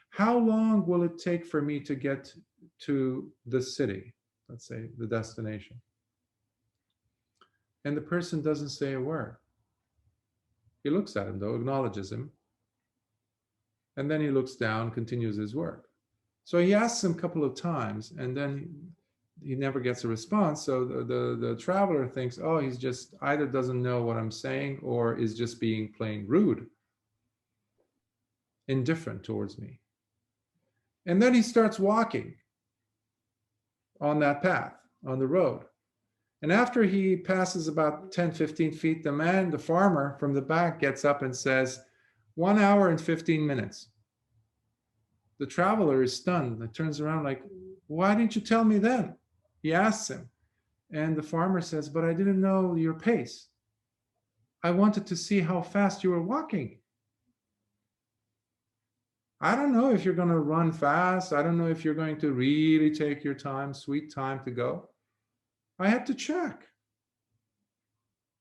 how long will it take for me to get to the city, let's say the destination?" And the person doesn't say a word. He looks at him, though, acknowledges him, and then he looks down, continues his work. So he asks him a couple of times, and then he never gets a response. So the traveler thinks, oh, he's just either doesn't know what I'm saying or is just being plain rude, indifferent towards me. And then he starts walking on that path, on the road. And after he passes about 10, 15 feet, the farmer from the back gets up and says, 1 hour and 15 minutes. The traveler is stunned. He turns around like, why didn't you tell me then? He asks him. And the farmer says, but I didn't know your pace. I wanted to see how fast you were walking. I don't know if you're going to run fast. I don't know if you're going to really take your time, sweet time to go. I had to check.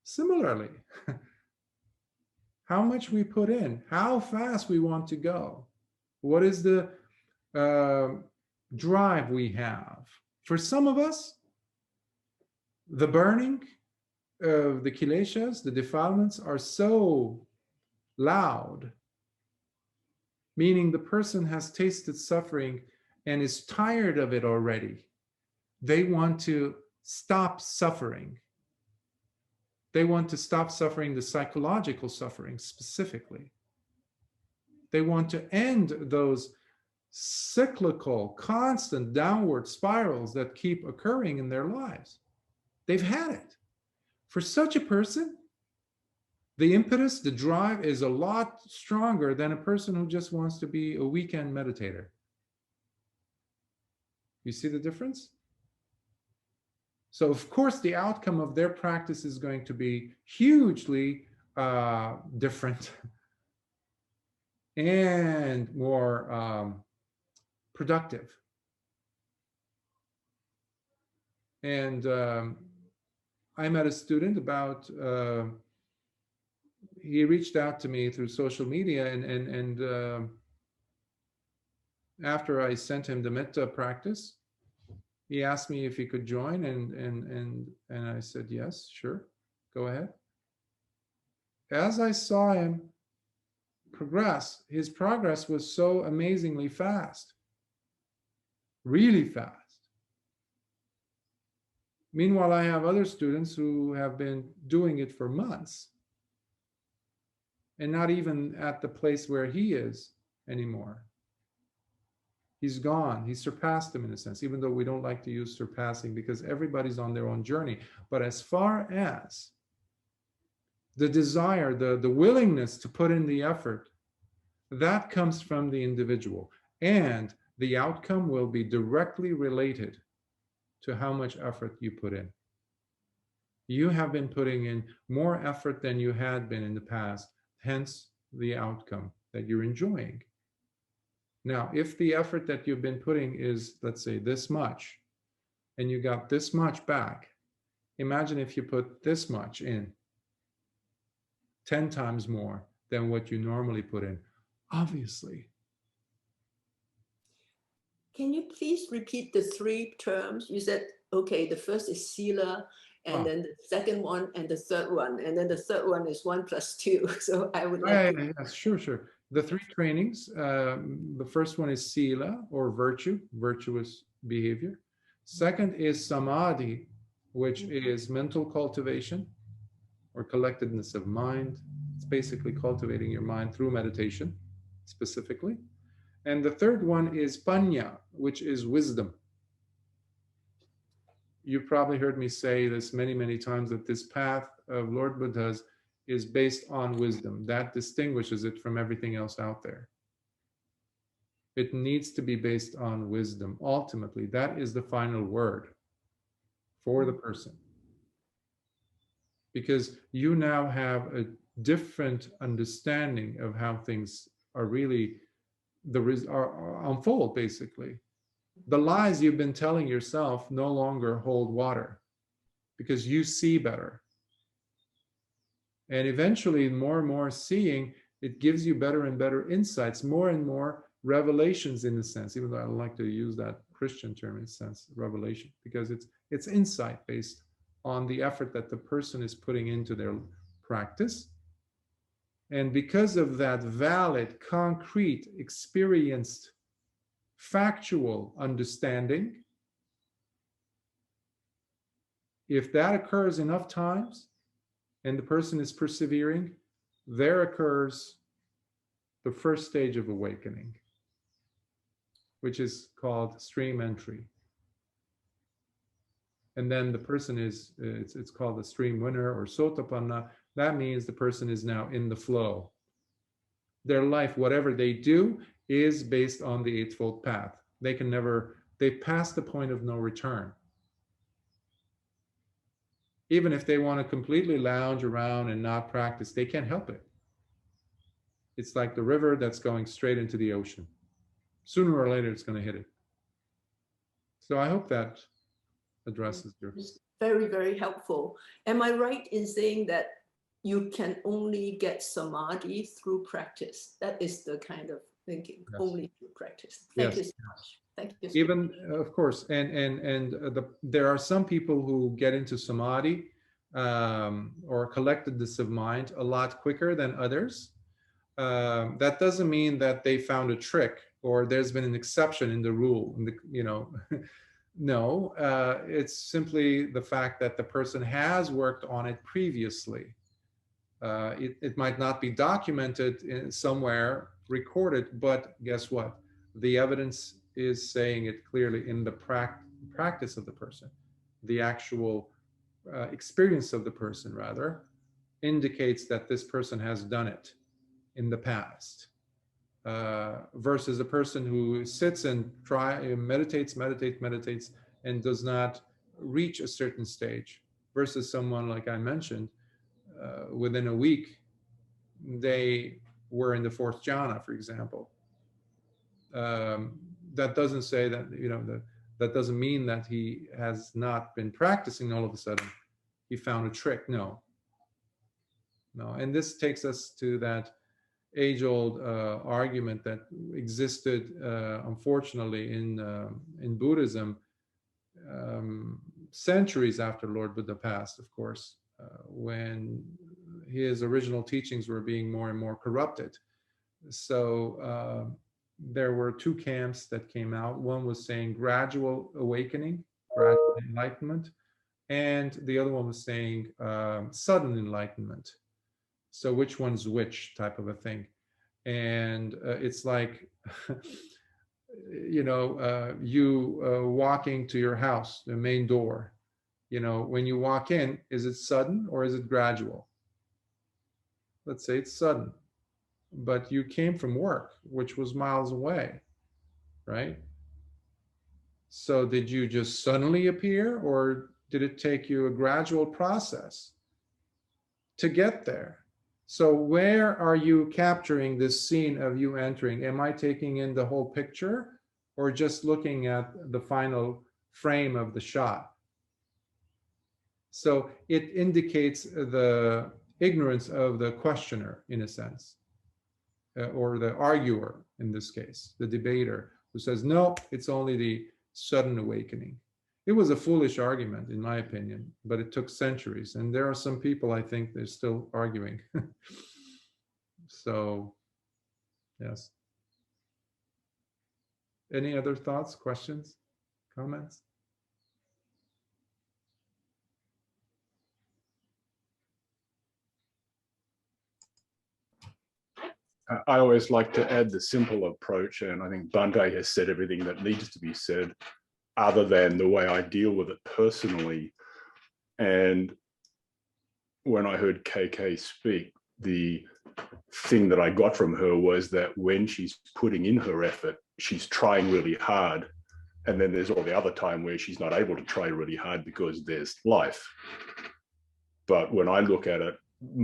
Similarly, how much we put in, how fast we want to go. What is the drive we have? For some of us, the burning of the kileshas, the defilements, are so loud, meaning the person has tasted suffering and is tired of it already. They want to stop suffering. They want to stop suffering, the psychological suffering specifically. They want to end those cyclical, constant downward spirals that keep occurring in their lives. They've had it. For such a person, The impetus, the drive is a lot stronger than a person who just wants to be a weekend meditator. You see the difference? So of course, the outcome of their practice is going to be hugely different and more productive. And I met a student about, he reached out to me through social media, and after I sent him the metta practice, he asked me if he could join, and I said, yes, sure, go ahead. As I saw him progress, his progress was so amazingly fast, really fast. Meanwhile, I have other students who have been doing it for months and not even at the place where he is anymore. He's gone. He surpassed them in a sense, even though we don't like to use surpassing because everybody's on their own journey. But as far as the desire, the willingness to put in the effort, that comes from the individual. And the outcome will be directly related to how much effort you put in. You have been putting in more effort than you had been in the past, hence the outcome that you're enjoying. Now, if the effort that you've been putting is, let's say, this much, and you got this much back, imagine if you put this much in, 10 times more than what you normally put in, obviously. Can you please repeat the three terms? You said, okay, the first is sila, and then the second one, and the third one, and then the third one is 1 + 2. So I would like to... Yes, sure. The three trainings, the first one is sila, or virtue, virtuous behavior. Second is samadhi, which is mental cultivation or collectedness of mind. It's basically cultivating your mind through meditation, specifically. And the third one is panya, which is wisdom. You've probably heard me say this many, many times, that this path of Lord Buddha's is based on wisdom. That distinguishes it from everything else out there. It needs to be based on wisdom. Ultimately, that is the final word for the person. Because you now have a different understanding of how things are really unfold, basically. The lies you've been telling yourself no longer hold water because you see better. And eventually, more and more seeing, it gives you better and better insights, more and more revelations, in a sense, even though I don't like to use that Christian term in a sense, revelation, because it's insight based on the effort that the person is putting into their practice. And because of that valid, concrete, experienced, factual understanding, if that occurs enough times and the person is persevering, there occurs the first stage of awakening, which is called stream entry. And then the person is, it's called the stream winner or sotapanna. That means the person is now in the flow. Their life, whatever they do, is based on the Eightfold Path. They pass the point of no return. Even if they want to completely lounge around and not practice, they can't help it. It's like the river that's going straight into the ocean. Sooner or later, it's going to hit it. So I hope that addresses your... It's very, very helpful. Am I right in saying that you can only get samadhi through practice? That is the kind of thinking, yes. Only through practice. Thank you so much. Thank you. Even, of course, there are some people who get into samadhi or collectedness of mind a lot quicker than others. That doesn't mean that they found a trick or there's been an exception in the rule. No, it's simply the fact that the person has worked on it previously. It might not be documented somewhere, recorded, but guess what? The evidence is saying it clearly in the practice of the person, the actual experience of the person, rather. indicates that this person has done it in the past, versus a person who sits and meditates, and does not reach a certain stage, versus someone like I mentioned, within a week, they were in the fourth jhana, for example. That doesn't say that, that doesn't mean that he has not been practicing all of a sudden. He found a trick. No. And this takes us to that age-old argument that existed, unfortunately, in Buddhism, centuries after Lord Buddha passed, of course, when his original teachings were being more and more corrupted. So there were two camps that came out. One was saying gradual awakening, gradual enlightenment, and the other one was saying sudden enlightenment. So which one's which, type of a thing. And it's like, you walking to your house, the main door. When you walk in, is it sudden or is it gradual? Let's say it's sudden. But you came from work, which was miles away, right? So did you just suddenly appear, or did it take you a gradual process to get there? So where are you capturing this scene of you entering? Am I taking in the whole picture, or just looking at the final frame of the shot? So it indicates the ignorance of the questioner, in a sense. Or the arguer, in this case, the debater, who says, no, it's only the sudden awakening. It was a foolish argument, in my opinion, but it took centuries. And there are some people, I think, they're still arguing. So, yes. Any other thoughts, questions, comments? I always like to add the simple approach, and I think Bhante has said everything that needs to be said, other than the way I deal with it personally. And when I heard KK speak, the thing that I got from her was that when she's putting in her effort, she's trying really hard. And then there's all the other time where she's not able to try really hard because there's life. But when I look at it,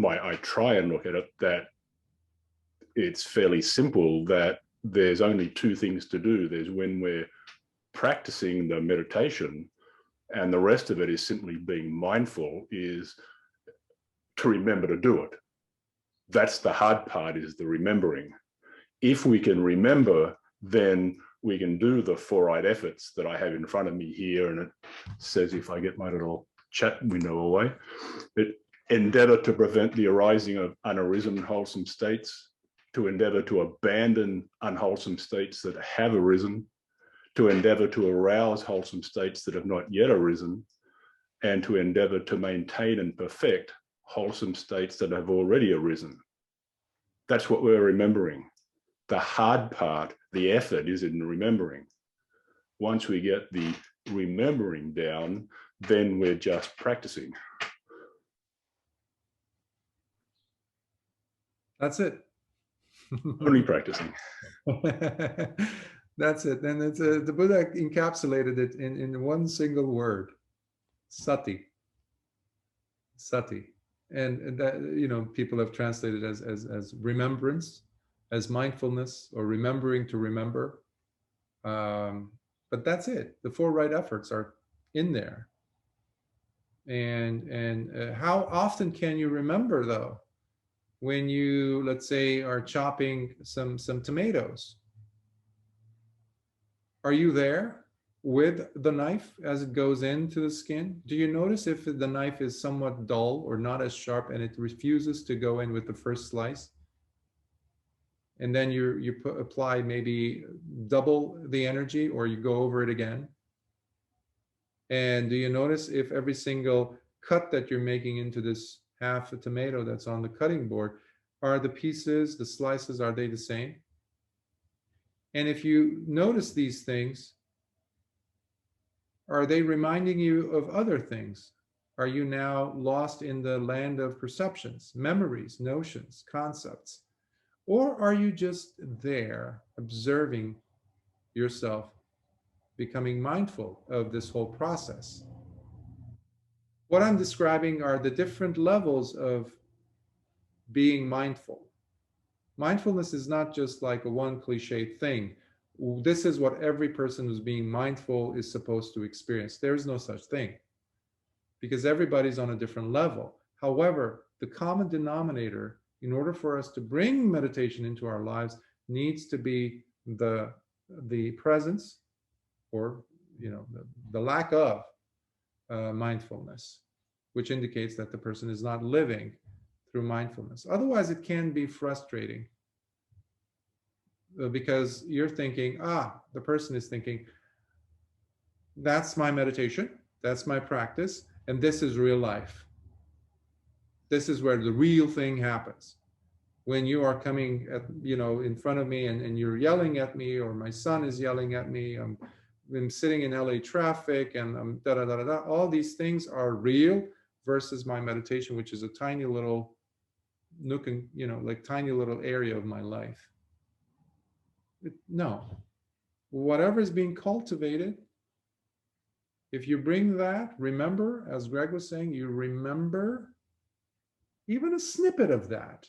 I try and look at it that it's fairly simple, that there's only two things to do. There's when we're practicing the meditation, and the rest of it is simply being mindful, is to remember to do it. That's the hard part, is the remembering. If we can remember, then we can do the four right efforts that I have in front of me here. And it says, if I get my little chat window away, it endeavor to prevent the arising of unarisen wholesome states, to endeavor to abandon unwholesome states that have arisen, to endeavor to arouse wholesome states that have not yet arisen, and to endeavor to maintain and perfect wholesome states that have already arisen. That's what we're remembering. The hard part, the effort, is in remembering. Once we get the remembering down, then we're just practicing. That's it. Only practicing. That's it. And it's the Buddha encapsulated it in one single word: sati. Sati. And that, people have translated as remembrance, as mindfulness, or remembering to remember. But that's it. The four right efforts are in there. And how often can you remember, though, when you, let's say, are chopping some tomatoes? Are you there with the knife as it goes into the skin? Do you notice if the knife is somewhat dull or not as sharp and it refuses to go in with the first slice? And then you apply maybe double the energy, or you go over it again? And do you notice if every single cut that you're making into this half a tomato that's on the cutting board, are the pieces, the slices, are they the same? And if you notice these things, are they reminding you of other things? Are you now lost in the land of perceptions, memories, notions, concepts? Or are you just there observing yourself, becoming mindful of this whole process? What I'm describing are the different levels of being mindful. Mindfulness is not just like a one cliche thing. This is what every person who's being mindful is supposed to experience. There is no such thing because everybody's on a different level. However, the common denominator, in order for us to bring meditation into our lives, needs to be the presence, or the lack of mindfulness, which indicates that the person is not living through mindfulness. Otherwise, it can be frustrating because you're thinking, the person is thinking, that's my meditation, that's my practice, and this is real life. This is where the real thing happens. When you are coming at, in front of me and you're yelling at me, or my son is yelling at me, I'm sitting in LA traffic and I'm da-da-da-da-da, all these things are real versus my meditation, which is a tiny little nook and, like tiny little area of my life. No. Whatever is being cultivated, if you bring that, remember, as Greg was saying, you remember even a snippet of that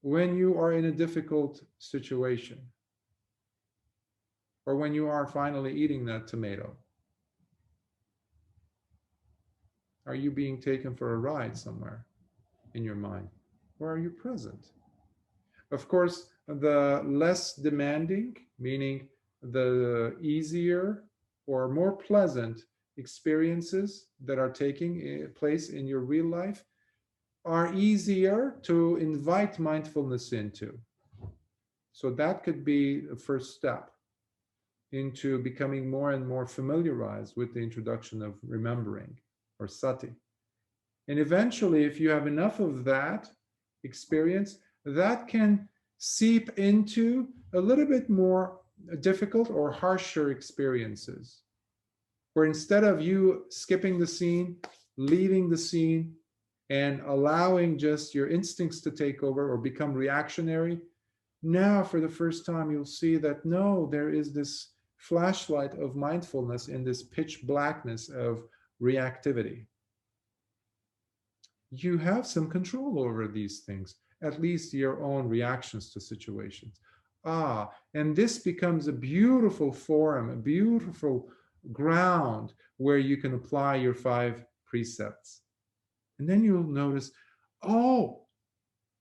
when you are in a difficult situation, or when you are finally eating that tomato. Are you being taken for a ride somewhere in your mind, or are you present? Of course, the less demanding, meaning the easier or more pleasant experiences that are taking place in your real life are easier to invite mindfulness into. So that could be a first step into becoming more and more familiarized with the introduction of remembering, or sati. And eventually, if you have enough of that experience, that can seep into a little bit more difficult or harsher experiences, where instead of you skipping the scene, leaving the scene, and allowing just your instincts to take over or become reactionary, now for the first time you'll see that no, there is this flashlight of mindfulness in this pitch blackness of reactivity. You have some control over these things, at least your own reactions to situations. And this becomes a beautiful forum, a beautiful ground where you can apply your 5 precepts. And then you'll notice, I'm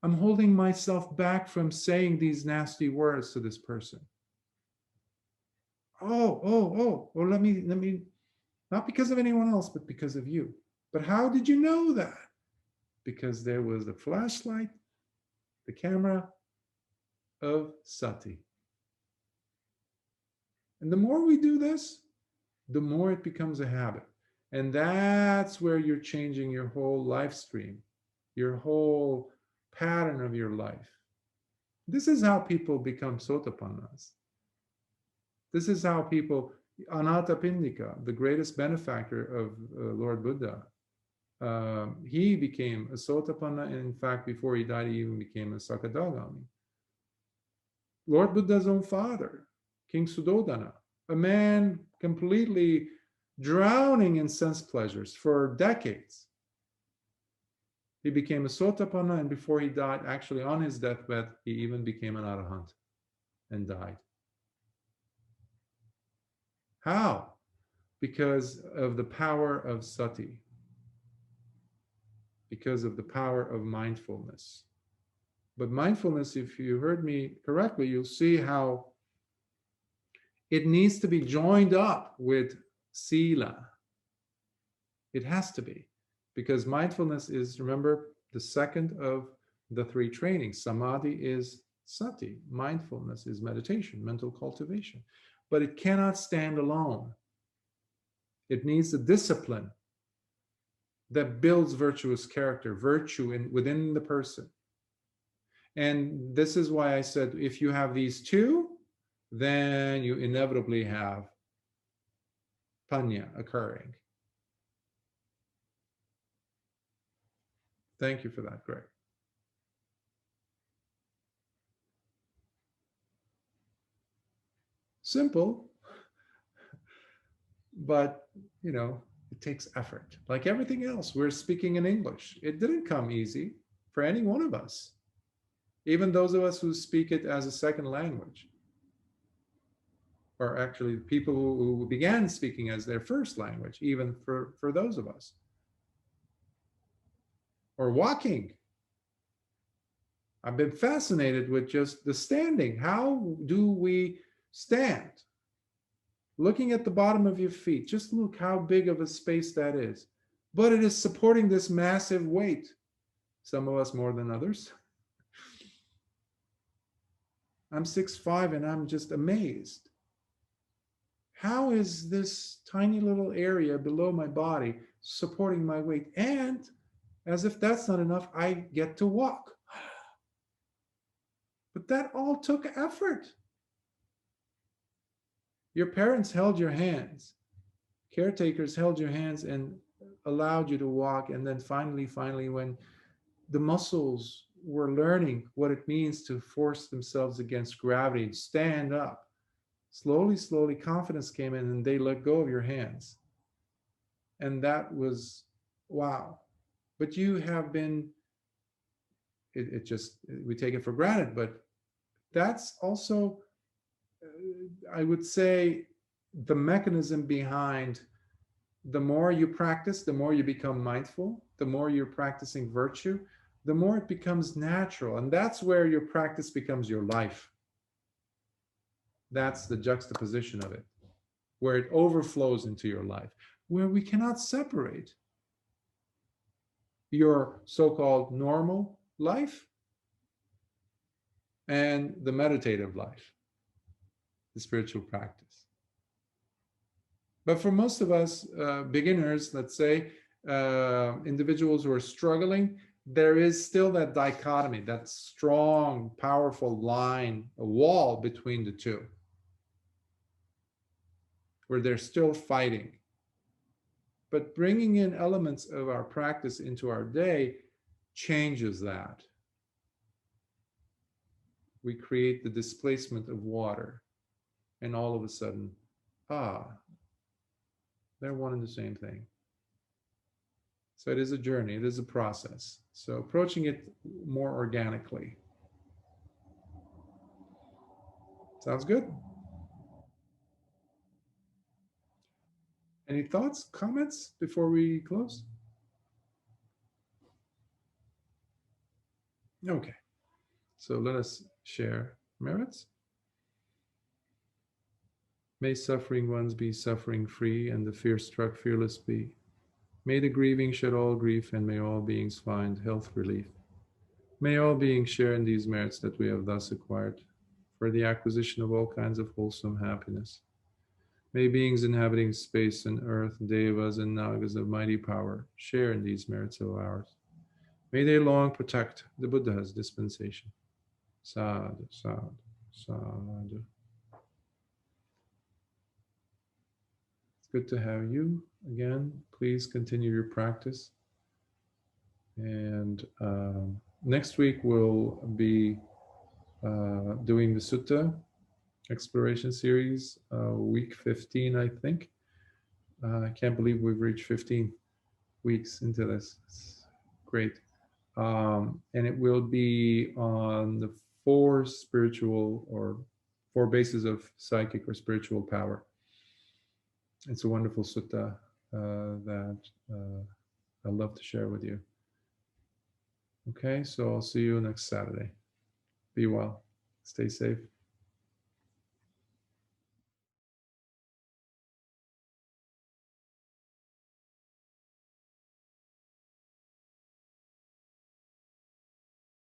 holding myself back from saying these nasty words to this person. Let me, not because of anyone else, but because of you. But how did you know that? Because there was the flashlight, the camera of sati. And the more we do this, the more it becomes a habit. And that's where you're changing your whole life stream, your whole pattern of your life. This is how people become sotapannas. This is how people, Anathapindika, the greatest benefactor of Lord Buddha, he became a sotapanna, and in fact, before he died, he even became a sakadagami. Lord Buddha's own father, King Suddhodana, a man completely drowning in sense pleasures for decades. He became a sotapanna, and before he died, actually on his deathbed, he even became an arahant and died. How? Because of the power of sati, because of the power of mindfulness. But mindfulness, if you heard me correctly, you'll see how it needs to be joined up with sila. It has to be, because mindfulness is, remember, the second of the 3 trainings. Samadhi is sati. Mindfulness is meditation, mental cultivation. But it cannot stand alone. It needs a discipline that builds virtuous character, virtue within the person. And this is why I said, if you have these 2, then you inevitably have panya occurring. Thank you for that, Greg. Simple, but it takes effort. Like everything else, we're speaking in English. It didn't come easy for any one of us, even those of us who speak it as a second language, or actually people who began speaking as their first language, even for those of us. Or walking. I've been fascinated with just the standing. How do we stand? Looking at the bottom of your feet, just look how big of a space that is. But it is supporting this massive weight. Some of us more than others. I'm 6'5" and I'm just amazed. How is this tiny little area below my body supporting my weight? And as if that's not enough, I get to walk. But that all took effort. Your parents held your hands. Caretakers held your hands and allowed you to walk. And then finally, when the muscles were learning what it means to force themselves against gravity, stand up, slowly, confidence came in and they let go of your hands. And that was, wow. But you have been, we take it for granted, but that's also, I would say, the mechanism behind the more you practice, the more you become mindful, the more you're practicing virtue, the more it becomes natural. And that's where your practice becomes your life. That's the juxtaposition of it, where it overflows into your life, where we cannot separate your so-called normal life and the meditative life, the spiritual practice. But for most of us, beginners, let's say, individuals who are struggling, there is still that dichotomy, that strong, powerful line, a wall between the two, where they're still fighting. But bringing in elements of our practice into our day changes that. We create the displacement of water, and all of a sudden, they're one and the same thing. So it is a journey, it is a process. So approaching it more organically. Sounds good? Any thoughts, comments before we close? Okay, so let us share merits. May suffering ones be suffering free, and the fear-struck fearless be. May the grieving shed all grief, and may all beings find health relief. May all beings share in these merits that we have thus acquired, for the acquisition of all kinds of wholesome happiness. May beings inhabiting space and earth, devas and nagas of mighty power, share in these merits of ours. May they long protect the Buddha's dispensation. Sadhu, sadhu, sadhu. It's good to have you again. Please continue your practice. And next week we'll be doing the Sutta exploration series, week 15, I think. I can't believe we've reached 15 weeks into this. It's great. And it will be on the four bases of psychic or spiritual power. It's a wonderful sutta that I'd love to share with you. Okay, so I'll see you next Saturday. Be well. Stay safe.